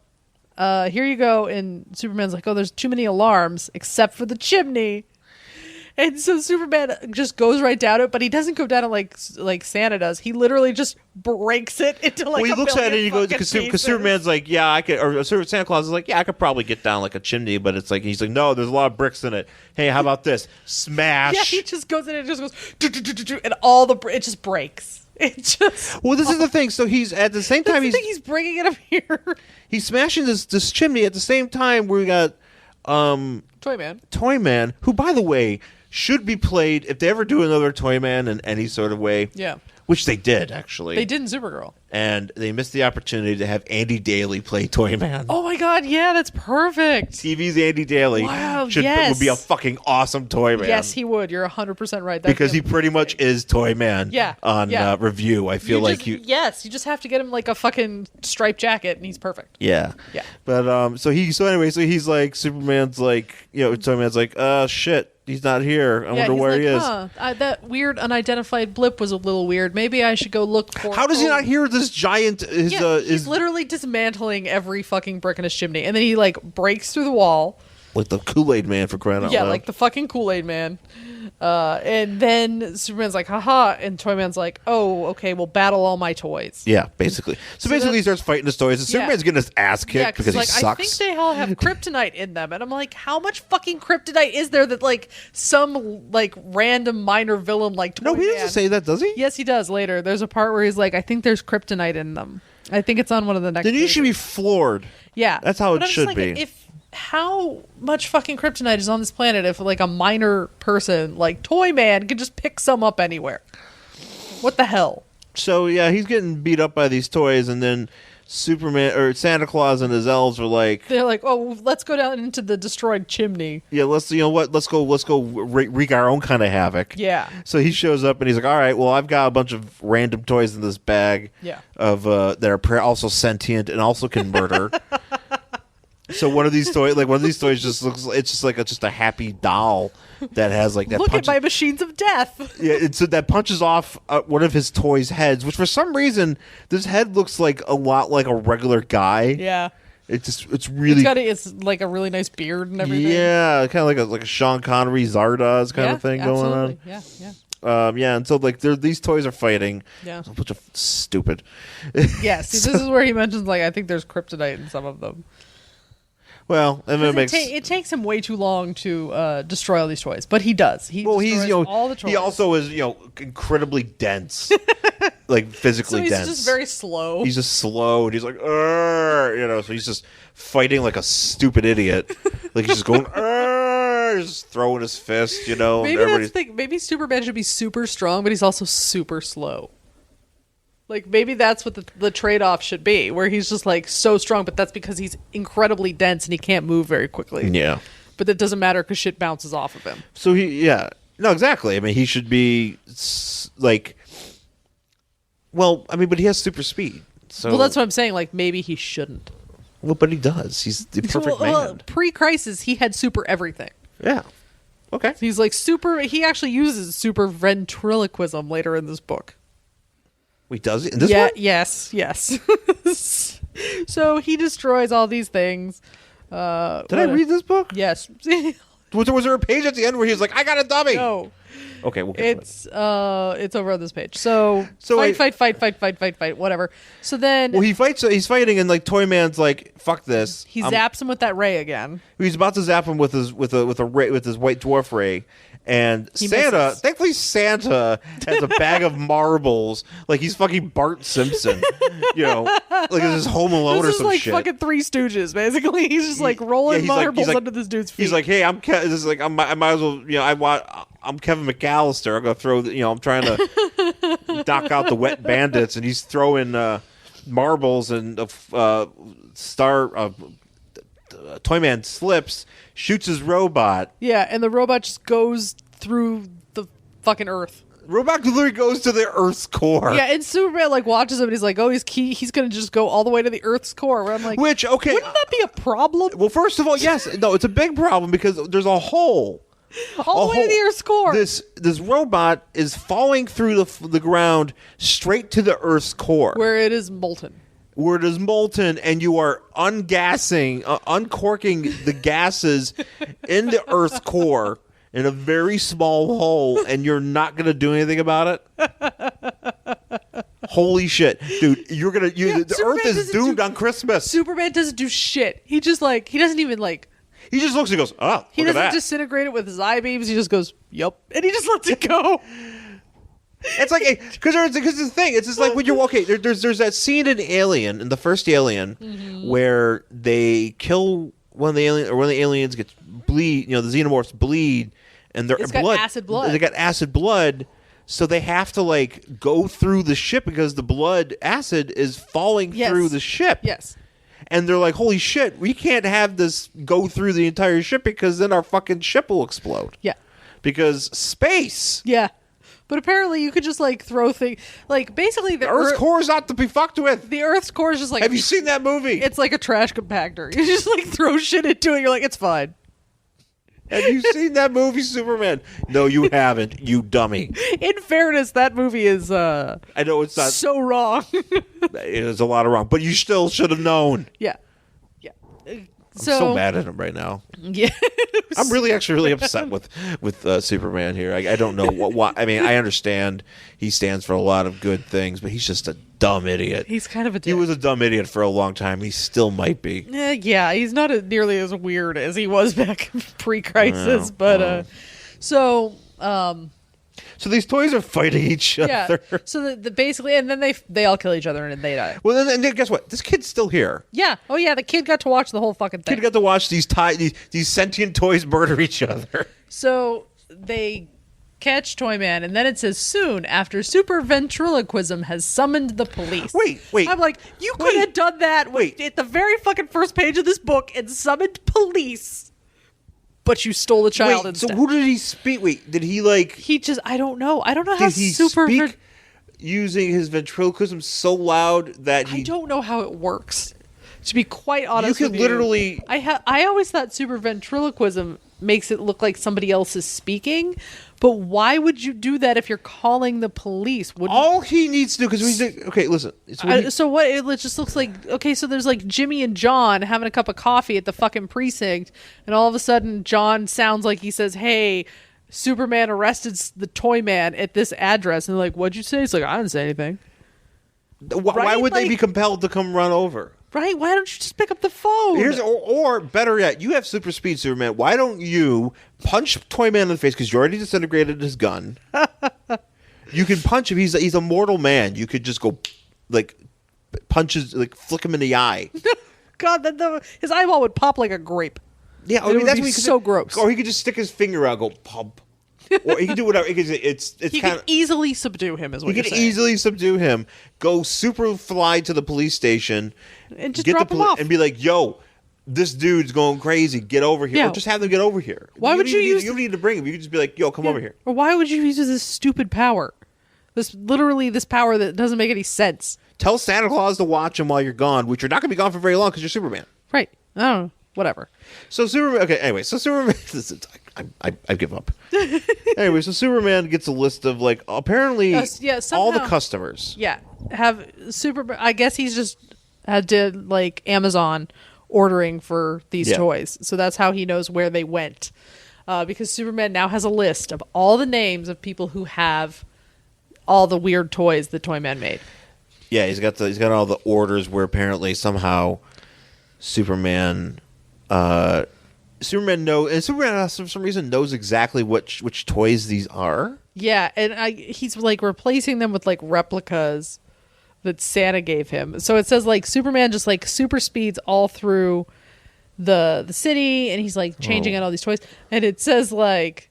here you go. And Superman's like, oh, there's too many alarms except for the chimney. And so Superman just goes right down it, but he doesn't go down it like Santa does. He literally just breaks it into well, he looks at it and he goes, because Superman's like, yeah, I could, or Santa Claus is like, yeah, I could probably get down like a chimney, but it's like, he's like, no, there's a lot of bricks in it. Hey, how about this? Smash. Yeah, he just goes in and it just goes, and it just breaks. It just. Well, this is the thing. So he's at the same time he's breaking it up here. He's smashing this chimney at the same time where we got Toy Man, who, by the way, should be played, if they ever do another Toy Man in any sort of way. Yeah. Which they did, actually. They did in Supergirl. And they missed the opportunity to have Andy Daly play Toy Man. Oh my god, yeah, that's perfect. TV's Andy Daly would be a fucking awesome Toy Man. Yes, he would. You're 100% right. Because he pretty much is Toy Man on Review. I feel Yes, you just have to get him like a fucking striped jacket and he's perfect. Yeah. Yeah. But so he's like, Superman's like, Toy Man's like, shit. He's not here. I wonder where he is. That weird unidentified blip was a little weird. Maybe I should go look for. How does he not hear this giant? He's literally dismantling every fucking brick in his chimney, and then he breaks through the wall, Like the Kool-Aid Man, for crying out Yeah, loud. like the fucking Kool-Aid Man. And then Superman's like, haha, and Toyman's like, oh, okay, well, battle all my toys. Yeah, basically. So basically he starts fighting his toys, and Yeah. Superman's getting his ass kicked Yeah, because he like, sucks. I think they all have kryptonite in them. And I'm like, how much fucking kryptonite is there that, like, some, like, random minor villain like Toy No, he Man- doesn't say that, does he? Yes, he does later. There's a part where he's like, I think there's kryptonite in them. I think it's on one of the next Then you pages. should be floored. Yeah. That's how it But I'm just should like, be. How much fucking kryptonite is on this planet if, like, a minor person like Toy Man could just pick some up anywhere? What the hell? So, yeah, he's getting beat up by these toys, and then Superman or Santa Claus and his elves were like, They're like, oh, let's go down into the destroyed chimney. yeah, let's go wreak our own kind of havoc. Yeah. So he shows up and he's like, all right, well, I've got a bunch of random toys in this bag. Yeah. Of that are also sentient and also can murder. So one of these toys just looks, it's just like just a happy doll that has like that. Look at my machines of death. Yeah, so that punches off one of his toys' heads, which for some reason this head looks like a lot like a regular guy. Yeah. It's really It's like a really nice beard and everything. yeah, kind of like a Sean Connery Zardoz kind of thing going on. Yeah, yeah. Yeah, and so like these toys are fighting. Yeah. A bunch of stupid. Yeah, see, this is where he mentions, like, I think there's kryptonite in some of them. Well, and it makes It takes him way too long to destroy all these toys, but he does. He destroys all the toys. he also is incredibly dense, like physically so he's dense. just very slow. He's just slow, and he's like, "Arr!" So he's just fighting like a stupid idiot. Like he's just going, "Arr!" Just throwing his fist, maybe and that's everybody's the thing. Maybe Superman should be super strong, but he's also super slow. Like, maybe that's what the trade-off should be, where he's just, like, so strong, but that's because he's incredibly dense and he can't move very quickly. yeah. But that doesn't matter because shit bounces off of him. So no, exactly. I mean, he should be like, well, I mean, but he has super speed. So Well, that's what I'm saying. Like, maybe he shouldn't. well, but he does. He's the perfect Well, man. pre-crisis, he had super everything. Yeah. Okay. He's like super. He actually uses super ventriloquism later in this book. Wait, does he? In this Yeah. one? Yes. So he destroys all these things. Did I read this book? Yes. Was there a page at the end where he was like, "I got a dummy"? No. Okay, we'll get to it. It's over on this page. So So fight, whatever. So then Well, he's fighting, and like Toyman's like, "Fuck this." he zaps him with that ray again. He's about to zap him with his white dwarf ray, and misses. thankfully Santa has a bag of marbles, like he's fucking Bart Simpson, like it's his Home Alone or This is some like shit. fucking Three Stooges, basically. He's just like rolling marbles under this dude's feet. He's like, "Hey, this is like I might as well, I'm Kevin McAllister. I'm gonna throw, I'm trying to knock out the wet bandits," and he's throwing marbles, and Toyman slips, shoots his robot. yeah, and the robot just goes through the fucking earth. Robot literally goes to the Earth's core. Yeah, and Superman like watches him and he's like, oh, he's gonna just go all the way to the Earth's core. Where I'm like, Which, okay. wouldn't that be a problem? Well, first of all, yes. No, it's a big problem because there's a hole. All the way to the Earth's core. This where robot is falling through the ground straight to the Earth's core. it is molten. Where it is molten, and you are uncorking the gases in the Earth's core in a very small hole, and you're not going to do anything about it? Holy shit. Dude, the Earth is doomed on Christmas. Superman doesn't do shit. He just like, he doesn't even like, He just looks and goes, "Oh, he look at doesn't that." disintegrate it with his eye beams. He just goes, yup. And he just lets it go. It's like because the thing. It's just like when you're okay. There's that scene in Alien, in the first Alien, where they kill one of the aliens gets bleed. The xenomorphs bleed, and It's got acid blood. They got acid blood, so they have to like go through the ship because the blood acid is falling Yes. through the ship. Yes. And they're like, "Holy shit, we can't have this go through the entire ship because then our fucking ship will explode." Yeah. Because space. Yeah. But apparently you could just like throw things, like basically the Earth's core is not to be fucked with. The Earth's core is just like, Have you seen that movie? it's like a trash compactor. You just like throw shit into it. You're like, it's fine. Have you seen that movie, Superman? No, you haven't, you dummy. In fairness, that movie is I know it's not. so wrong. It is a lot of wrong, but you still should have known. Yeah. I'm so mad at him right now. Yeah. I'm really upset with Superman here. I don't know what. I mean, I understand he stands for a lot of good things, but he's just a dumb idiot. He's kind of a dick. He was a dumb idiot for a long time. He still might be. Yeah, he's not nearly as weird as he was back pre-crisis, but so these toys are fighting each other. Yeah. So the basically, and then they all kill each other and they die. Well, then guess what? This kid's still here. Yeah. Oh yeah, the kid got to watch the whole fucking thing. Kid got to watch these sentient toys murder each other. So they catch Toyman, and then it says soon after super ventriloquism has summoned the police. Wait. I'm like, you could have done that at the very fucking first page of this book and summoned police. But you stole the child instead. So who did he speak? Wait, did he like... He just, I don't know. I don't know how did he speak using his ventriloquism so loud that he... I don't know how it works. To be quite honest you could literally... I always thought super ventriloquism makes it look like somebody else is speaking, but why would you do that if you're calling the police? All he needs to do, because okay, listen. So what? It just looks like, okay, so there's like Jimmy and John having a cup of coffee at the fucking precinct, and all of a sudden John sounds like he says, "Hey, Superman arrested the Toyman at this address," and they're like, "What'd you say?" He's like, "I didn't say anything." Why would they be compelled to come run over? Right? Why don't you just pick up the phone? Or better yet, you have super speed, Superman. Why don't you punch Toyman in the face because you already disintegrated his gun? You can punch him. He's a mortal man. You could just go like punches, like flick him in the eye. God, his eyeball would pop like a grape. Yeah, it would be so gross. Or he could just stick his finger out, and go pump. Or he could do whatever. He could easily subdue him. Is what you're saying. He could easily subdue him. Go super fly to the police station and just drop him off and be like, "Yo, this dude's going crazy. Get over here." Yeah. Or just have them get over here. Why would you use? You don't need to bring him. You could just be like, "Yo, come over here." Or why would you use this stupid power? This power that doesn't make any sense. Tell Santa Claus to watch him while you're gone, which you're not going to be gone for very long because you're Superman. Right. I don't know. Whatever. So Superman. Okay. Anyway, so Superman. I give up. Anyway, so Superman gets a list of like apparently all the customers. Yeah, have I guess he's just did like Amazon ordering for these toys, so that's how he knows where they went. Because Superman now has a list of all the names of people who have all the weird toys that Toyman made. Yeah, he's got all the orders where apparently somehow Superman for some reason knows exactly which toys these are. Yeah, and he's like replacing them with like replicas that Santa gave him. So it says like Superman just like super speeds all through the city, and he's like changing out all these toys. And it says like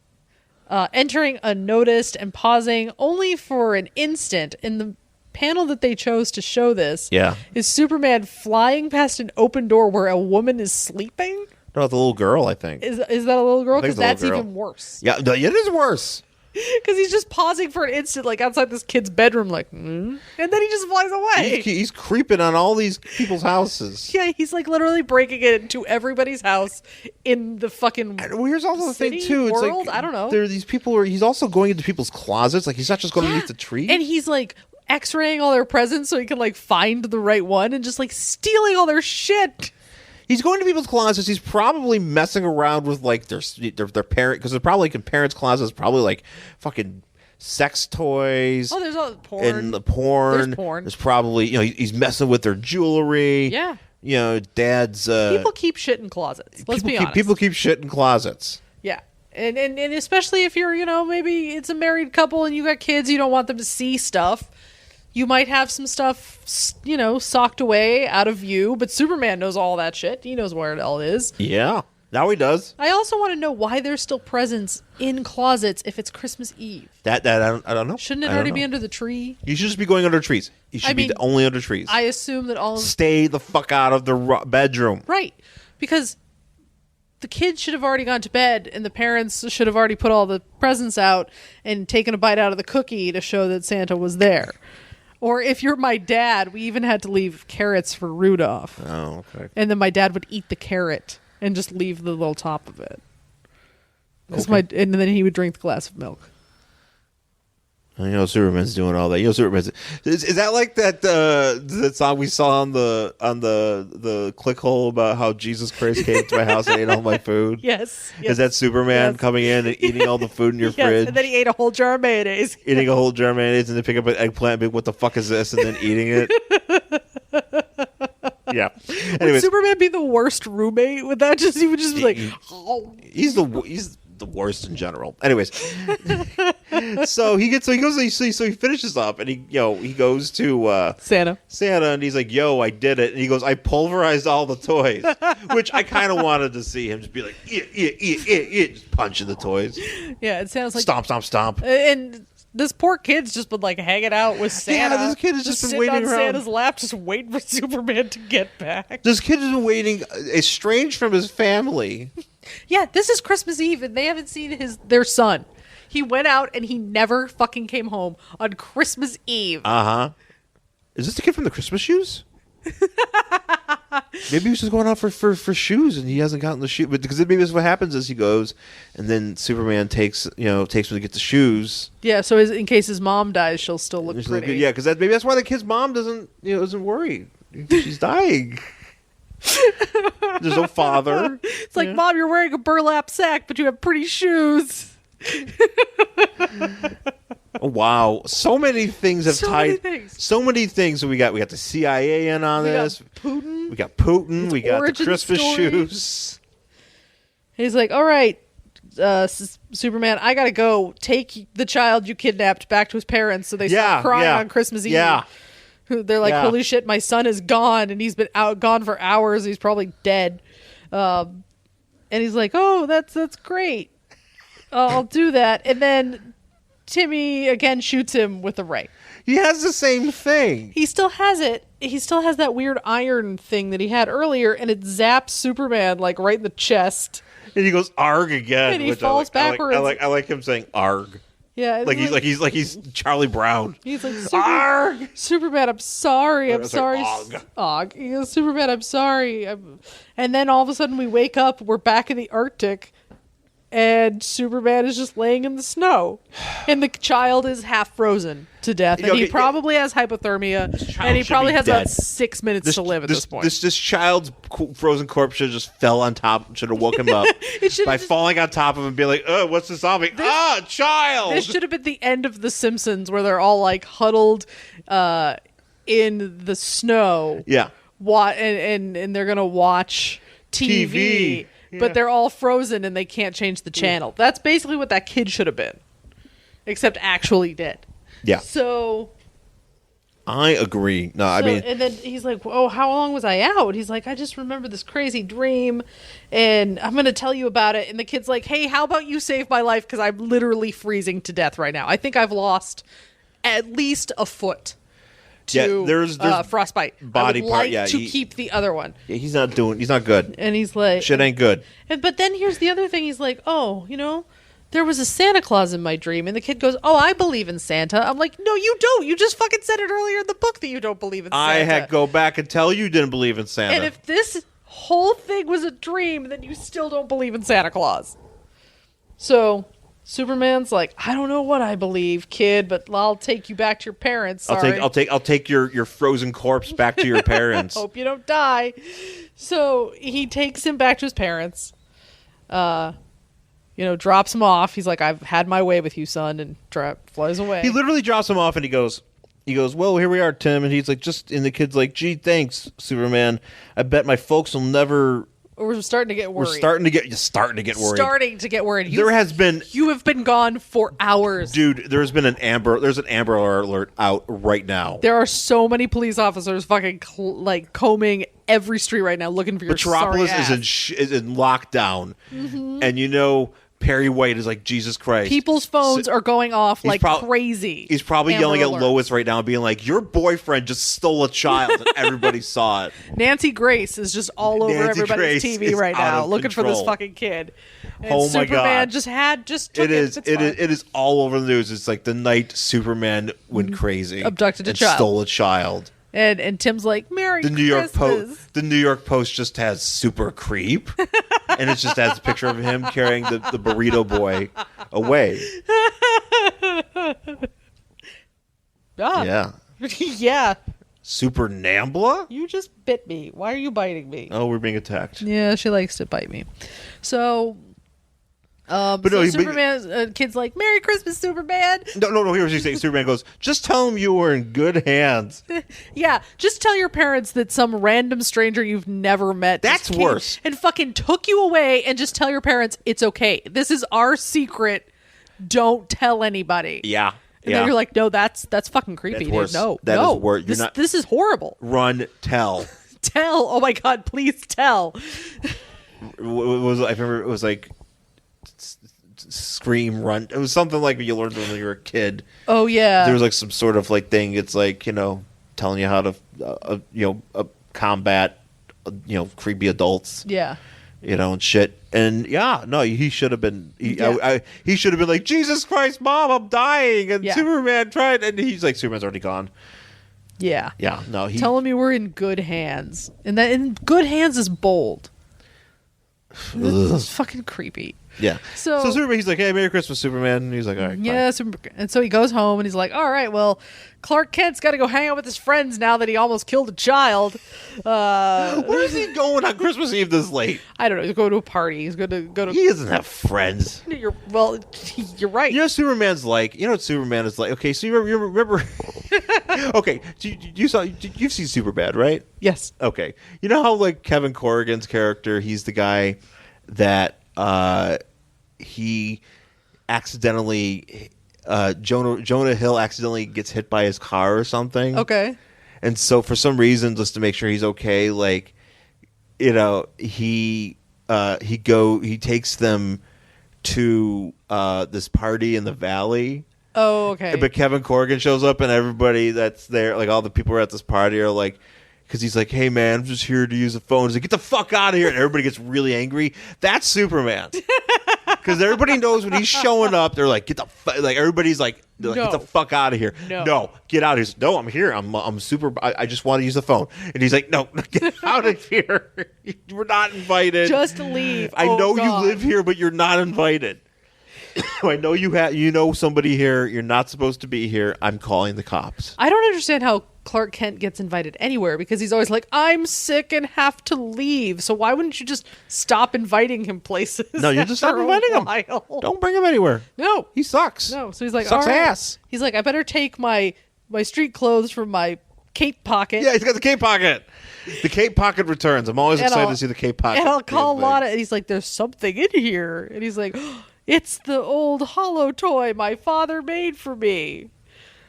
entering unnoticed and pausing only for an instant. In the panel that they chose to show this, is Superman flying past an open door where a woman is sleeping. No, the little girl, I think. Is that a little girl? Because that's even worse. Yeah, it is worse. Because he's just pausing for an instant, like outside this kid's bedroom, like, and then he just flies away. He's creeping on all these people's houses. Yeah, he's like literally breaking it into everybody's house in the fucking. Well, here's also the thing too. It's world? like I don't know. There are these people where he's also going into people's closets. Like he's not just going underneath the tree. And he's like X-raying all their presents so he can like find the right one and just like stealing all their shit. He's going to people's closets. He's probably messing around with like their parent, because they're probably like in parents' closets. Probably like fucking sex toys. Oh, there's all porn. And the porn. There's porn. There's probably he's messing with their jewelry. Yeah. Dad's. People keep shit in closets. Let's be honest. People keep shit in closets. Yeah. And especially if you're maybe it's a married couple and you got kids, you don't want them to see stuff. You might have some stuff, socked away out of view, but Superman knows all that shit. He knows where it all is. Yeah, now he does. I also want to know why there's still presents in closets if it's Christmas Eve. That I don't know. Shouldn't it already be under the tree? You should just be going under trees. You should be only under trees. I assume that stay the fuck out of the bedroom. Right, because the kids should have already gone to bed, and the parents should have already put all the presents out and taken a bite out of the cookie to show that Santa was there. Or if you're my dad, we even had to leave carrots for Rudolph. Oh, okay. And then my dad would eat the carrot and just leave the little top of it. And then he would drink the glass of milk. Superman's doing all that. Superman's is that like that that song we saw on the click hole about how Jesus Christ came to my house and ate all my food? Yes. Is that Superman coming in and eating all the food in your fridge? And then he ate a whole jar of mayonnaise. Eating a whole jar of mayonnaise and then pick up an eggplant and be, what the fuck is this? And then eating it. Yeah. Anyways, would Superman be the worst roommate? Would that he would just be like, oh. He's the worst in general. Anyways, so he finishes up and he goes to Santa and he's like, yo, I did it. And he goes, I pulverized all the toys, which I kind of wanted to see him just be like, just punching the toys. Yeah, it sounds like stomp. And this poor kid's just been like hanging out with Santa. Yeah, this kid has just been waiting on around Santa's lap, just waiting for Superman to get back. This kid has been waiting, estranged from his family. Yeah, this is Christmas Eve, and they haven't seen their son. He went out, and he never fucking came home on Christmas Eve. Uh-huh. Is this the kid from the Christmas shoes? Maybe he was just going out for shoes and he hasn't gotten the shoe. But because maybe that's what happens is he goes and then Superman takes him to get the shoes. Yeah, so in case his mom dies, she'll still look pretty. Yeah, because maybe that's why the kid's mom isn't worried. She's dying. There's no father. It's like, Mom, you're wearing a burlap sack, but you have pretty shoes. Oh, wow, so many things have tied. So many things. We got the CIA in on this. Putin. We got Putin. We got the Christmas shoes. He's like, all right, Superman, I gotta go take the child you kidnapped back to his parents, so they start crying on Christmas Eve. Yeah. They're like, holy shit, my son is gone, and he's been gone for hours. He's probably dead. And he's like, oh, that's great. I'll do that. And then Timmy again shoots him with a ray. He has the same thing. He still has it. He still has that weird iron thing that he had earlier, and it zaps Superman like right in the chest. And he goes arg again. And he falls backwards. I like him saying arg. Yeah, he's Charlie Brown. He's like, arg! Superman, I'm sorry. I'm sorry. Og. He goes, Superman, I'm sorry. And then all of a sudden we wake up. We're back in the Arctic. And Superman is just laying in the snow. And the child is half frozen to death. And he probably has hypothermia. And he probably has about 6 minutes to live at this point. This child's frozen corpse should have just fell on top. Should have woke him up by falling on top of him and be like, oh, what's the zombie? Child! This should have been the end of The Simpsons where they're all like huddled in the snow. Yeah. And they're going to watch TV. Yeah. But they're all frozen and they can't change the channel. That's basically what that kid should have been. Except actually dead. Yeah. So I agree. No, I mean... And then he's like, oh, how long was I out? He's like, I just remember this crazy dream and I'm going to tell you about it. And the kid's like, hey, how about you save my life? Because I'm literally freezing to death right now. I think I've lost at least a foot. There's frostbite. Body part, to keep the other one. Yeah, he's not good. And he's like, shit ain't good. But then here's the other thing. He's like, oh, there was a Santa Claus in my dream. And the kid goes, oh, I believe in Santa. I'm like, no, you don't. You just fucking said it earlier in the book that you don't believe in Santa. I had to go back and tell you didn't believe in Santa. And if this whole thing was a dream, then you still don't believe in Santa Claus. So Superman's like, I don't know what I believe, kid, but I'll take you back to your parents. Sorry. I'll take your frozen corpse back to your parents. Hope you don't die. So he takes him back to his parents. Drops him off. He's like, I've had my way with you, son, and flies away. He literally drops him off, and he goes, well, here we are, Tim. And he's like, and the kid's like, gee, thanks, Superman. I bet my folks will never. We're starting to get worried. Starting to get worried. You have been gone for hours. Dude, there's an Amber Alert out right now. There are so many police officers fucking combing every street right now looking for your Metropolis sorry ass. is in lockdown. Mm-hmm. And Perry White is like, Jesus Christ. People's phones are going off crazy. He's probably yelling at Lois right now, being like, your boyfriend just stole a child, and everybody saw it. Nancy Grace is just all over everybody's TV right now, looking for this fucking kid. And Superman just took it. It is all over the news. It's like the night Superman went crazy. Abducted a child. Stole a child. And Tim's like, Merry Christmas. The New York Post just has super creep. And it just has a picture of him carrying the burrito boy away. Ah. Yeah. Yeah. Super Nambla? You just bit me. Why are you biting me? Oh, we're being attacked. Yeah, she likes to bite me. So, But no, Superman, kid's like, Merry Christmas, Superman. No. Here's what she's saying. Superman goes, just tell him you were in good hands. Yeah, just tell your parents that some random stranger you've never met That's just worse. and fucking took you away, and just tell your parents it's okay. This is our secret. Don't tell anybody. Yeah. And then you're like, no, that's fucking creepy, That's dude. worse. No, That no. is worse. You're This is horrible. Run, tell. Tell. Oh my God, please tell. I remember it was like scream, run. It was something like you learned when you were a kid. Oh yeah. There was like some sort of like thing. It's like, telling you how to, combat, creepy adults. Yeah. And shit. And yeah, no, he should have been. He should have been like, Jesus Christ, Mom, I'm dying. And Superman tried, and he's like, Superman's already gone. Yeah. Yeah, no. Tell him you were in good hands, and that in good hands is bold. It's fucking creepy. Yeah. So Superman, he's like, hey, Merry Christmas, Superman. And he's like, all right. Yeah. And so he goes home and he's like, all right, well, Clark Kent's got to go hang out with his friends now that he almost killed a child. Where is he going on Christmas Eve this late? I don't know. He's going to a party. He's going to go to. He doesn't have friends. You're right. You know what Superman's like? You know what Superman is like? Okay, so you remember okay, you've seen Superbad, right? Yes. Okay. You know how like Kevin Corrigan's character, he's the guy that he accidentally Jonah Hill accidentally gets hit by his car or something. Okay. And so for some reason, just to make sure he's okay, like, he takes them to this party in the valley. Oh, okay. But Kevin Corrigan shows up, and everybody that's there, like all the people who are at this party, are like, because he's like, hey man, I'm just here to use the phone. He's like, get the fuck out of here, and everybody gets really angry. That's Superman. Because everybody knows when he's showing up, they're like, everybody's like, get the fuck out of here. No, get out of here. No, I'm here. I'm super. I just want to use the phone. And he's like, no, get out of here. We're not invited. Just leave. I know you live here, but you're not invited. I know you know somebody here. You're not supposed to be here. I'm calling the cops. I don't understand how Clark Kent gets invited anywhere, because he's always like, I'm sick and have to leave. So why wouldn't you just stop inviting him places? No, you just stop inviting him. Don't bring him anywhere. No. He sucks. No. So he's like, sucks all right. ass. He's like, I better take my street clothes from my cape pocket. Yeah, he's got the cape pocket. The cape pocket returns. I'm always excited to see the cape pocket. And I'll call Lana, and he's like, there's something in here. And he's like, it's the old hollow toy my father made for me.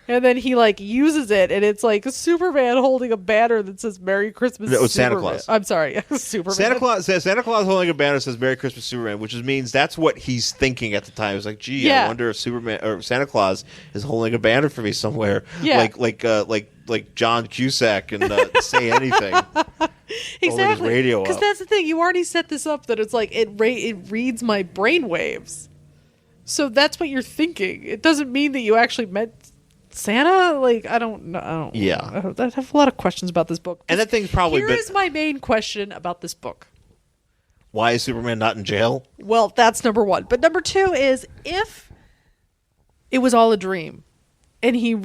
And then he like uses it, and it's like Superman holding a banner that says "Merry Christmas." No, it's Superman. Santa Claus. I'm sorry, Superman. Santa Claus holding a banner that says "Merry Christmas, Superman," which means that's what he's thinking at the time. It's like, gee, I wonder if Superman or Santa Claus is holding a banner for me somewhere. Yeah. like John Cusack and Say Anything. Exactly. Radio because that's the thing. You already set this up that it's like it reads my brainwaves. So that's what you're thinking. It doesn't mean that you actually meant Santa. Like, I don't know. Yeah. I have a lot of questions about this book. And that thing's probably Here's my main question about this book. Why is Superman not in jail? Well, that's number one. But number two is, if it was all a dream and he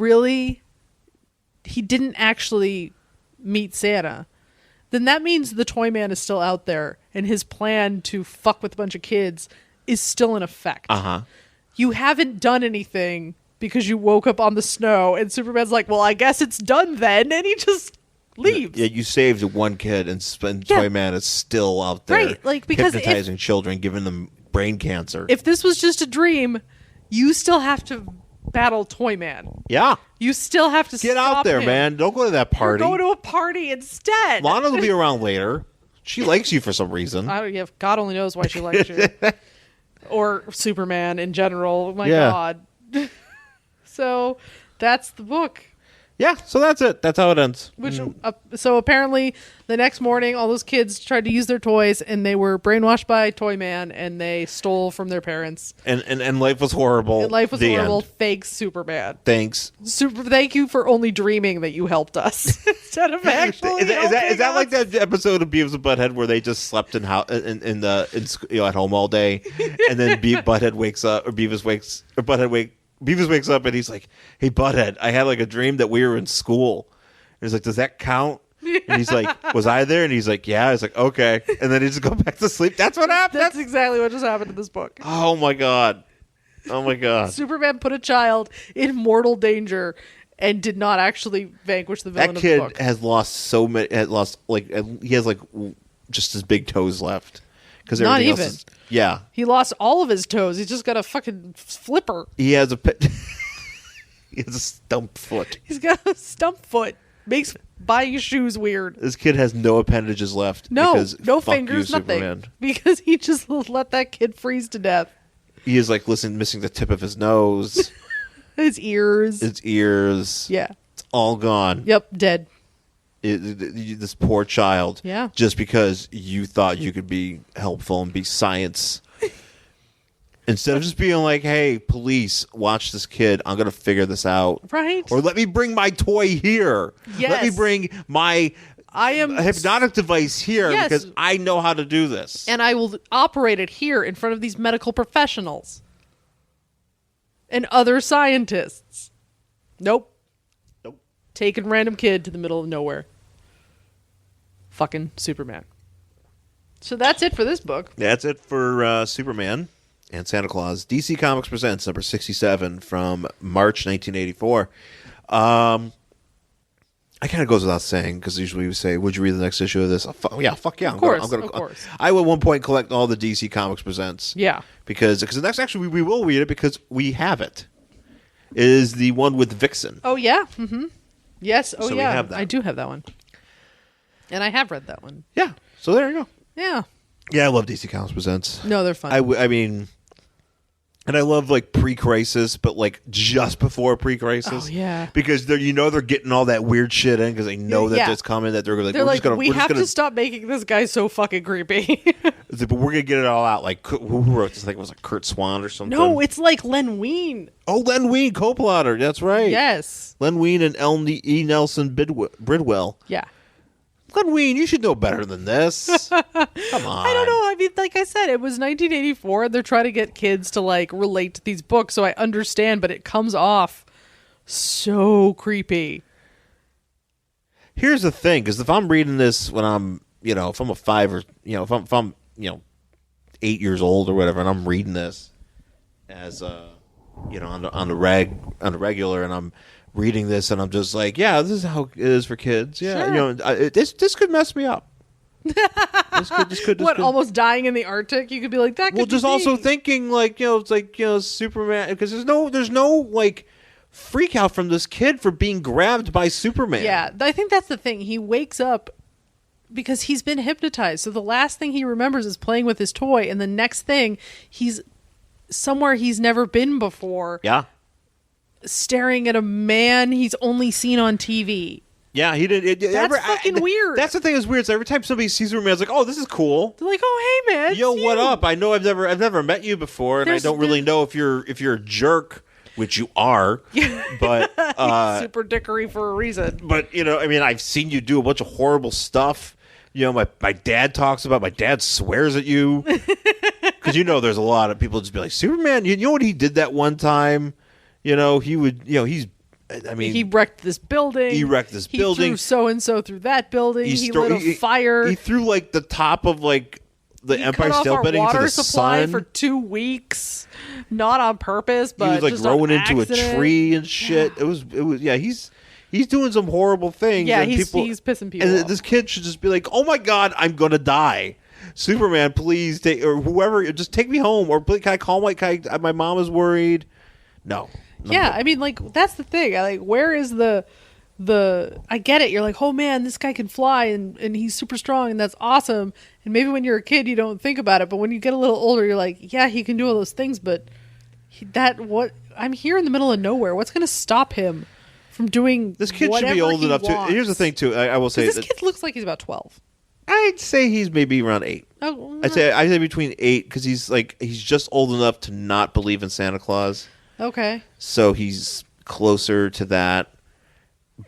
didn't actually meet Santa, then that means the toy man is still out there and his plan to fuck with a bunch of kids is still in effect. Uh-huh. You haven't done anything because you woke up on the snow, and Superman's like, well, I guess it's done then, and he just leaves. Yeah, you saved one kid, and Toy Man is still out there, right? Like, because hypnotizing children, giving them brain cancer. If this was just a dream, you still have to battle Toy Man. Yeah, you still have to get out there, him. man. Don't go to that party. Go to a party instead. Lana will be around later. She likes you for some reason. God only knows why she likes you. Or Superman in general. My God. So that's the book. Yeah, so that's it. That's how it ends. So apparently the next morning, all those kids tried to use their toys, and they were brainwashed by Toy Man, and they stole from their parents. And life was horrible. And life was horrible. End. Thanks, Superman. Thanks. Thank you for only dreaming that you helped us instead of actually. Is that like that episode of Beavis and Butthead where they just slept at home all day, and then Butthead wakes up, or Butthead Beavis wakes up and he's like, "Hey, Butthead, I had like a dream that we were in school." And he's like, "Does that count?" And he's like, "Was I there?" And he's like, "Yeah." He's like, "Okay." And then he just go back to sleep. That's what happened. That's exactly what just happened in this book. Oh my god. Oh my god. Superman put a child in mortal danger and did not actually vanquish the villain That of the kid book. has lost so many. Has lost like he has like just his big toes left because Not everything even. else is. Yeah, He lost all of his toes. He's just got a fucking flipper. he has a he has a stump foot. He's got a stump foot. Makes buying shoes weird. This kid has no appendages left. No, because no fuck fingers, you, nothing. Superman. Because he just let that kid freeze to death. He is like missing the tip of his nose, His ears. his ears. Yeah. It's all gone. Yep, dead. This poor child. Yeah. Just because you thought you could be helpful and be science. Instead of just being like, "Hey, police, watch this kid. I'm going to figure this out." Right? Or let me bring my toy here. Yes. Let me bring my I am hypnotic device here Yes. because I know how to do this. and I will operate it here in front of these medical professionals and other scientists. Nope. Nope. Taking random kid to the middle of nowhere. Fucking Superman. So that's it for this book. That's it for Superman and Santa Claus. DC Comics Presents number 67 from March 1984. I kind of goes without saying because usually we say, "Would you read the next issue of this?" Fuck yeah. Of course. I will at one point collect all the DC Comics Presents. Yeah. Because the next actually we will read it because we have it. It is the one with Vixen. Oh, yeah. Mm-hmm. Yes. Oh, So we yeah. have that. I do have that one. And I have read that one. Yeah. So there you go. Yeah. Yeah, I love DC Comics Presents. No, they're fun. I mean, and I love like pre-crisis, but like just before pre-crisis. Oh, yeah. Because they're getting all that weird shit in because they know that Yeah. it's coming. That they're They're like, we have gonna, to stop making this guy so fucking creepy. but we're gonna get it all out. Like who wrote this? Like it was like Kurt Swan or something. No, it's like Len Wein. Oh, Len Wein, co-plotter. That's right. Yes. Len Wein and E. Nelson Bridwell. Yeah. Len Wein, you should know better than this. Come on. I don't know. I mean, like I said, it was 1984. They're trying to get kids to like relate to these books, so I understand, but it comes off so creepy. Here's the thing, because if I'm reading this when I'm, if I'm a 5 or, if I'm 8 years old or whatever, and I'm reading this as, on the regular, and I'm reading this, and I'm just like, yeah, this is how it is for kids. Yeah, Sure. This could mess me up. This could. Almost dying in the Arctic? You could be like, that could Well, be just also me. thinking like, it's like, Superman, because there's no like freak out from this kid for being grabbed by Superman. Yeah, I think that's the thing. He wakes up because he's been hypnotized. So the last thing he remembers is playing with his toy, and the next thing he's somewhere he's never been before. Yeah. Staring at a man he's only seen on TV. Yeah, he did. That's fucking weird. That's the thing that's weird. So every time somebody sees Superman, it's like, oh, this is cool. They're like, oh, hey, man. Yo, it's what you." up? I know I've never met you before, and I don't really know if you're a jerk, which you are. But Super dickery for a reason. but I mean, I've seen you do a bunch of horrible stuff. My dad talks about. My dad swears at you because there's a lot of people just be like, Superman. You know what he did that one time? He would. He's. I mean, He wrecked this building. He threw so and so through that building. He lit a fire. He threw like the top of like the Empire State Building into the supply sun for 2 weeks, not on purpose, but he was like just growing on into accident. a tree and shit. It was. Yeah, he's doing some horrible things. Yeah, and he's pissing people And off. this kid should just be like, "Oh my god, I'm gonna die." Superman, please take, or whoever, just take me home, or please, can I call my mom is worried. No. Yeah, I mean, like, that's the thing. Where is the I get it. You're like, oh man, this guy can fly and he's super strong and that's awesome. And maybe when you're a kid, you don't think about it. But when you get a little older, you're like, yeah, he can do all those things. But I'm here in the middle of nowhere. What's going to stop him from doing This kid should be old enough to. Here's the thing, too. I will say This that kid looks like he's about 12. I'd say he's maybe around 8. Oh, I'd say between 8 because he's just old enough to not believe in Santa Claus. okay. So he's closer to that,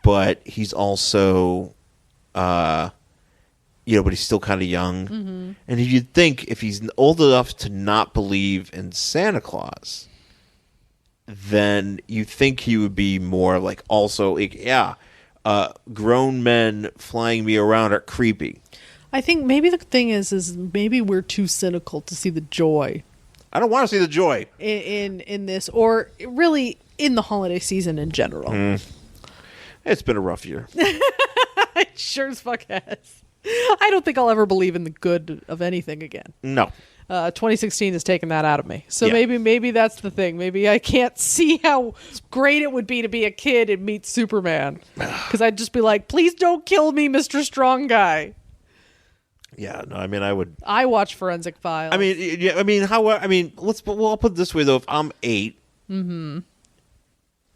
but he's also, but he's still kind of young. Mm-hmm. And you'd think if he's old enough to not believe in Santa Claus, then you think he would be more like also like, grown men flying me around are creepy. I think maybe the thing is maybe we're too cynical to see the joy I don't want to see the joy in this, or really in the holiday season in general. It's been a rough year. It sure as fuck has. I don't think I'll ever believe in the good of anything again. No. 2016 has taken that out of me. So Yeah. maybe that's the thing. Maybe I can't see how great it would be to be a kid and meet Superman. Because I'd just be like, please don't kill me, Mr. Strong Guy. Yeah, no, I mean, I would. I watch Forensic Files. I mean, yeah, I mean, I'll put it this way though. If I'm 8,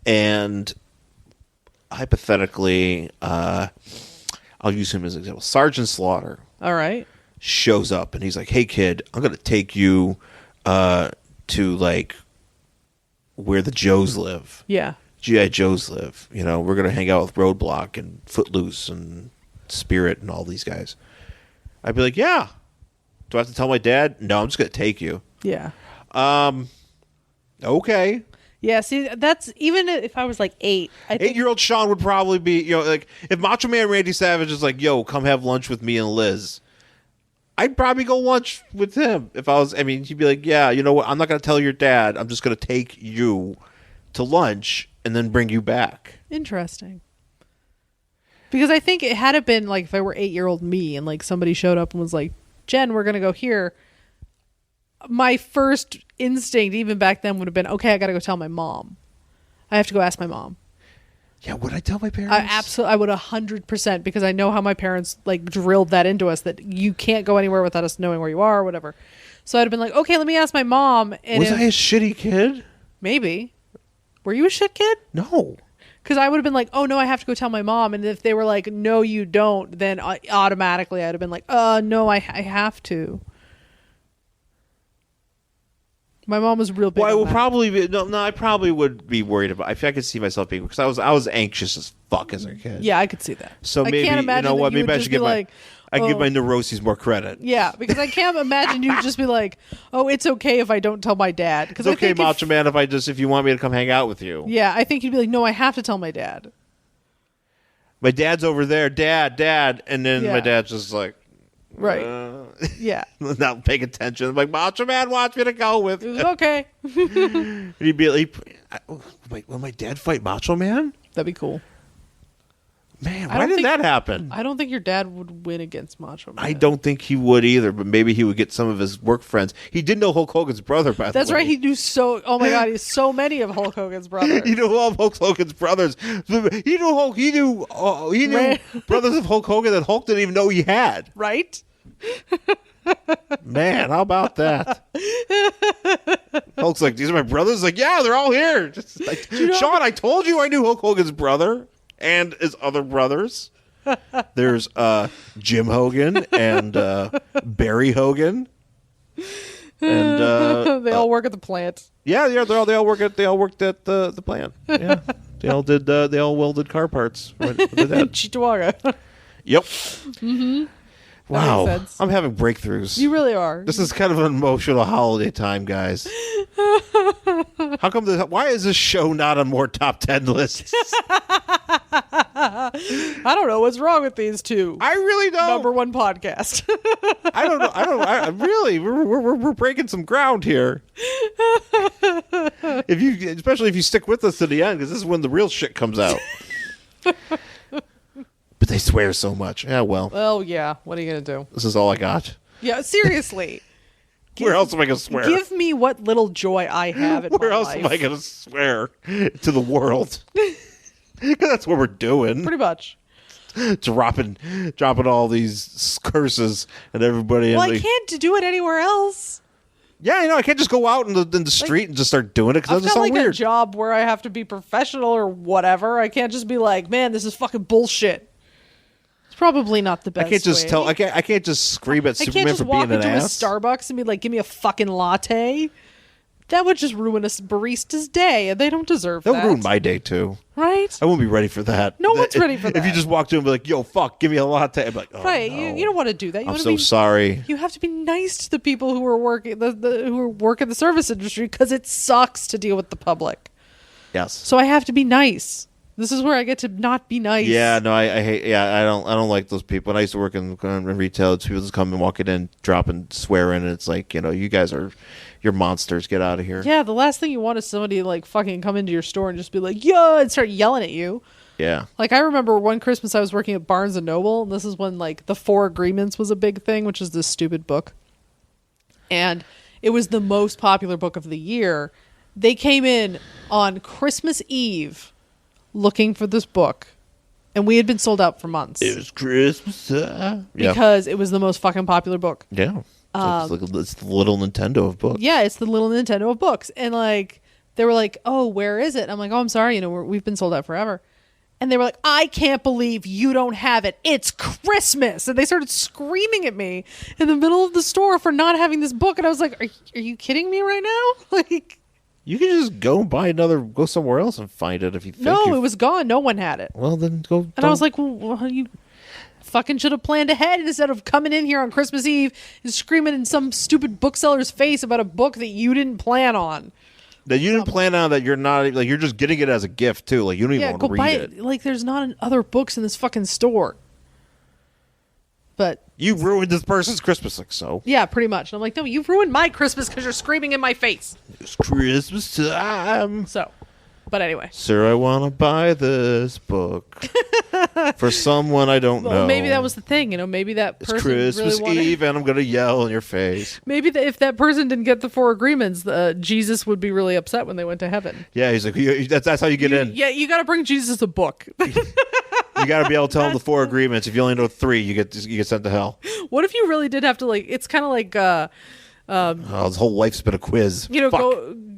and hypothetically, I'll use him as an example. Sergeant Slaughter all right. shows up and he's like, "Hey, kid, I'm gonna take you to like where the Joes live, Yeah. GI Joes live. You know, we're gonna hang out with Roadblock and Footloose and Spirit and all these guys." I'd be like, "Yeah." Do I have to tell my dad? No, I'm just gonna take you. Yeah. Okay. Yeah, see, that's even if I was like 8. I think 8-year-old Sean would probably be, you know, like if Macho Man Randy Savage is like, "Yo, come have lunch with me and Liz," I'd probably go lunch with him. If I was, I mean, he'd be like, "Yeah, you know what? I'm not gonna tell your dad. I'm just gonna take you to lunch and then bring you back." interesting. Because I think it had it been like if I were 8-year-old me and like somebody showed up and was like, "Jen, we're gonna go here," my first instinct even back then would have been, okay, I gotta go tell my mom. I have to go ask my mom. Yeah, would I tell my parents? I would 100%, because I know how my parents like drilled that into us, that you can't go anywhere without us knowing where you are or whatever. So I'd have been like, okay, let me ask my mom. And Was I a shitty kid? maybe. Were you a shit kid? No. Because I would have been like, oh no, I have to go tell my mom. And if they were like, no, you don't, then automatically I'd have been like, no, I have to. My mom was real big. Well, I on will that. probably be, no. I probably would be worried about. I think I could see myself being, because I was anxious as fuck as a kid. Yeah, I could see that. So I maybe, can't you imagine know that what? you Maybe would I just should be give my like, give my neuroses more credit. yeah, because I can't imagine you just be like, oh, it's okay if I don't tell my dad. Because It's okay, Macho Man, if you want me to come hang out with you. Yeah, I think you'd be like, no, I have to tell my dad. My dad's over there, dad, and then Yeah. my dad's just like, Right. Yeah. not paying attention. I'm like, Macho Man wants me to go with. It was okay. And he'd be like, wait, will my dad fight Macho Man? That'd be cool. Man, I why don't did think- that happen? I don't think your dad would win against Macho Man. I don't think he would either, but maybe he would get some of his work friends. He did know Hulk Hogan's brother, by the way. That's right. He knew so. Oh my God, he's so many of Hulk Hogan's brothers. He knew all of Hulk Hogan's brothers. He knew Right. brothers of Hulk Hogan that Hulk didn't even know he had. Right? Man, how about that? Hulk's like, these are my brothers. Like, yeah, they're all here. Just like, Sean, I told you I knew Hulk Hogan's brother and his other brothers. There's Jim Hogan and Barry Hogan, and They all work at the plant. yeah, they all worked at the plant. Yeah, they all welded car parts. Right, with that. Cheektowaga. Yep. Mm-hmm. Wow, makes sense. I'm having breakthroughs. You really are. This is kind of an emotional holiday time, guys. How come? Why is this show not on more top 10 lists? I don't know what's wrong with these two. I really don't. #1 podcast. I don't know. I really, we're breaking some ground here. Especially if you stick with us to the end, because this is when the real shit comes out. But they swear so much. Yeah, well, Well, yeah. What are you gonna do? this is all I got. Yeah, seriously. Where else am I going to swear? Give me what little joy I have in Where my else life. am I going to swear to the world? Because that's what we're doing. Pretty much. dropping all these curses at everybody. Well, and I like, can't do it anywhere else. yeah, I can't just go out in the street and just start doing it because I've that's got so like a weird. job where I have to be professional or whatever. I can't just be like, man, this is fucking bullshit. It's probably not the best. I can't just way. tell. I can't just scream at I can't Superman just for walk being an into a ass. Starbucks and be like, give me a fucking latte. That would just ruin a barista's day, and they don't deserve That that. would ruin my day too. Right? I won't be ready for that. No one's ready for If you that. just walked in and be like, "Yo, fuck, give me a latte," I'd be like, "Oh, Right? no. You don't want to do that. You I'm want so to be, sorry." You have to be nice to the people who are working who work in the service industry, because it sucks to deal with the public. Yes. So I have to be nice. This is where I get to not be nice. Yeah, no, I hate. Yeah, I don't like those people. And I used to work in retail. It's people just come and walking in, dropping, swearing, and it's like, you guys you're monsters. Get out of here. Yeah, the last thing you want is somebody to like fucking come into your store and just be like, "Yo," and start yelling at you. Yeah. Like, I remember one Christmas I was working at Barnes & Noble, and this is when, like, the Four Agreements was a big thing, which is this stupid book. And it was the most popular book of the year. They came in on Christmas Eve looking for this book, and we had been sold out for months. It was Christmas time. Because it was the most fucking popular book. Yeah. It's the little Nintendo of books. Yeah, it's the little Nintendo of books. And, like, they were like, "Oh, where is it?" And I'm like, "Oh, I'm sorry, we've been sold out forever." And they were like, "I can't believe you don't have it. It's Christmas." And they started screaming at me in the middle of the store for not having this book. And I was like, are you kidding me right now? Like, you can just go somewhere else and find it if you think. No, it was gone. No one had it. Well, then go. And I was like, well, you fucking should have planned ahead instead of coming in here on Christmas Eve and screaming in some stupid bookseller's face about a book that you didn't plan on. That you didn't plan on, that you're not, like, you're just getting it as a gift too. Like, you don't even want to read it. Like, there's not other books in this fucking store. But you ruined this person's Christmas, like, so. Yeah, pretty much. And I'm like, no, you've ruined my Christmas because you're screaming in my face. It's Christmas time. So, but anyway. Sir, I want to buy this book for someone I don't know. Maybe that was the thing, maybe that person It's Christmas really Eve and I'm going to yell in your face. Maybe if that person didn't get the Four Agreements, Jesus would be really upset when they went to heaven. Yeah, he's like, that's how you get in. Yeah, you got to bring Jesus a book. You got to be able to tell him the Four Agreements. If you only know 3, you get sent to hell. What if you really did have to, like, it's kind of like his whole life's been a quiz.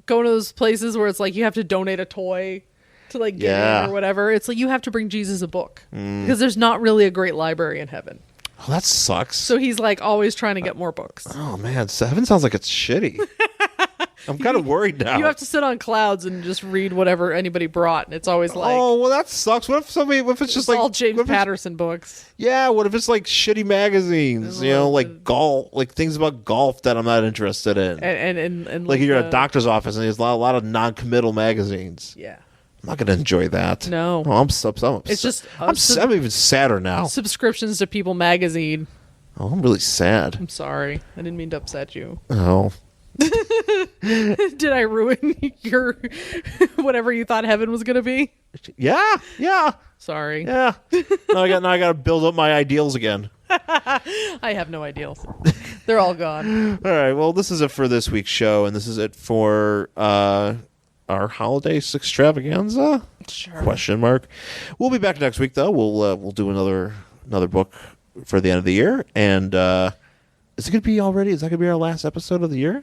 Go to those places where it's like you have to donate a toy to, like, get in or whatever. It's like you have to bring Jesus a book because there's not really a great library in heaven. Oh, that sucks. So he's like always trying to get more books. Oh man, heaven sounds like it's shitty. I'm kind of worried now. You have to sit on clouds and just read whatever anybody brought, and it's always like, oh well, that sucks. What if it's just like all James Patterson books? Yeah, what if it's like shitty magazines? Like golf, like things about golf that I'm not interested in. And like you're at a doctor's office and there's a lot of non-committal magazines. Yeah. I'm not going to enjoy that. No. Oh, I'm upset. It's just I'm even sadder now. Subscriptions to People magazine. Oh, I'm really sad. I'm sorry. I didn't mean to upset you. Oh. Did I ruin your whatever you thought heaven was going to be? Yeah. Sorry. Yeah. Now I got to build up my ideals again. I have no ideals. They're all gone. All right. Well, this is it for this week's show, and this is it for our holiday extravaganza? Sure. Question mark. We'll be back next week, though. We'll do another book for the end of the year, and is it going to be already? Is that going to be our last episode of the year?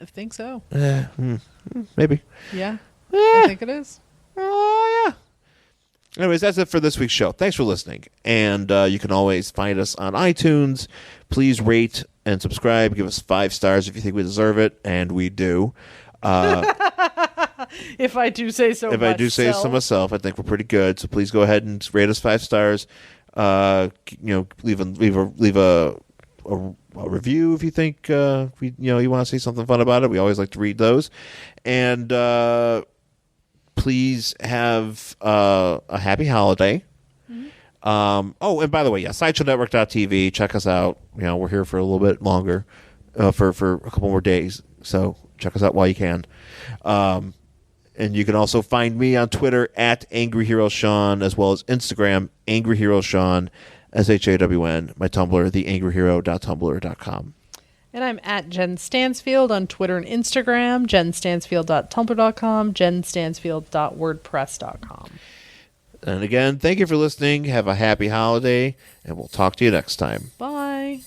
I think so. Maybe. Yeah. I think it is. Oh yeah. Anyways, that's it for this week's show. Thanks for listening, and you can always find us on iTunes. Please rate and subscribe. Give us 5 stars if you think we deserve it, and we do. If I do say so myself. If I do say so myself, I think we're pretty good. So please go ahead and rate us 5 stars. Leave a review if you think you want to say something fun about it. We always like to read those. And please have a happy holiday. Mm-hmm. And by the way, SideshowNetwork.tv. Check us out. We're here for a little bit longer, for a couple more days. So check us out while you can. And you can also find me on Twitter at Angry Hero Sean, as well as Instagram, Angry Hero Sean, SHAWN. My Tumblr, theangryhero.tumblr.com. And I'm at Jen Stansfield on Twitter and Instagram, jenstansfield.tumblr.com, jenstansfield.wordpress.com. And again, thank you for listening. Have a happy holiday, and we'll talk to you next time. Bye.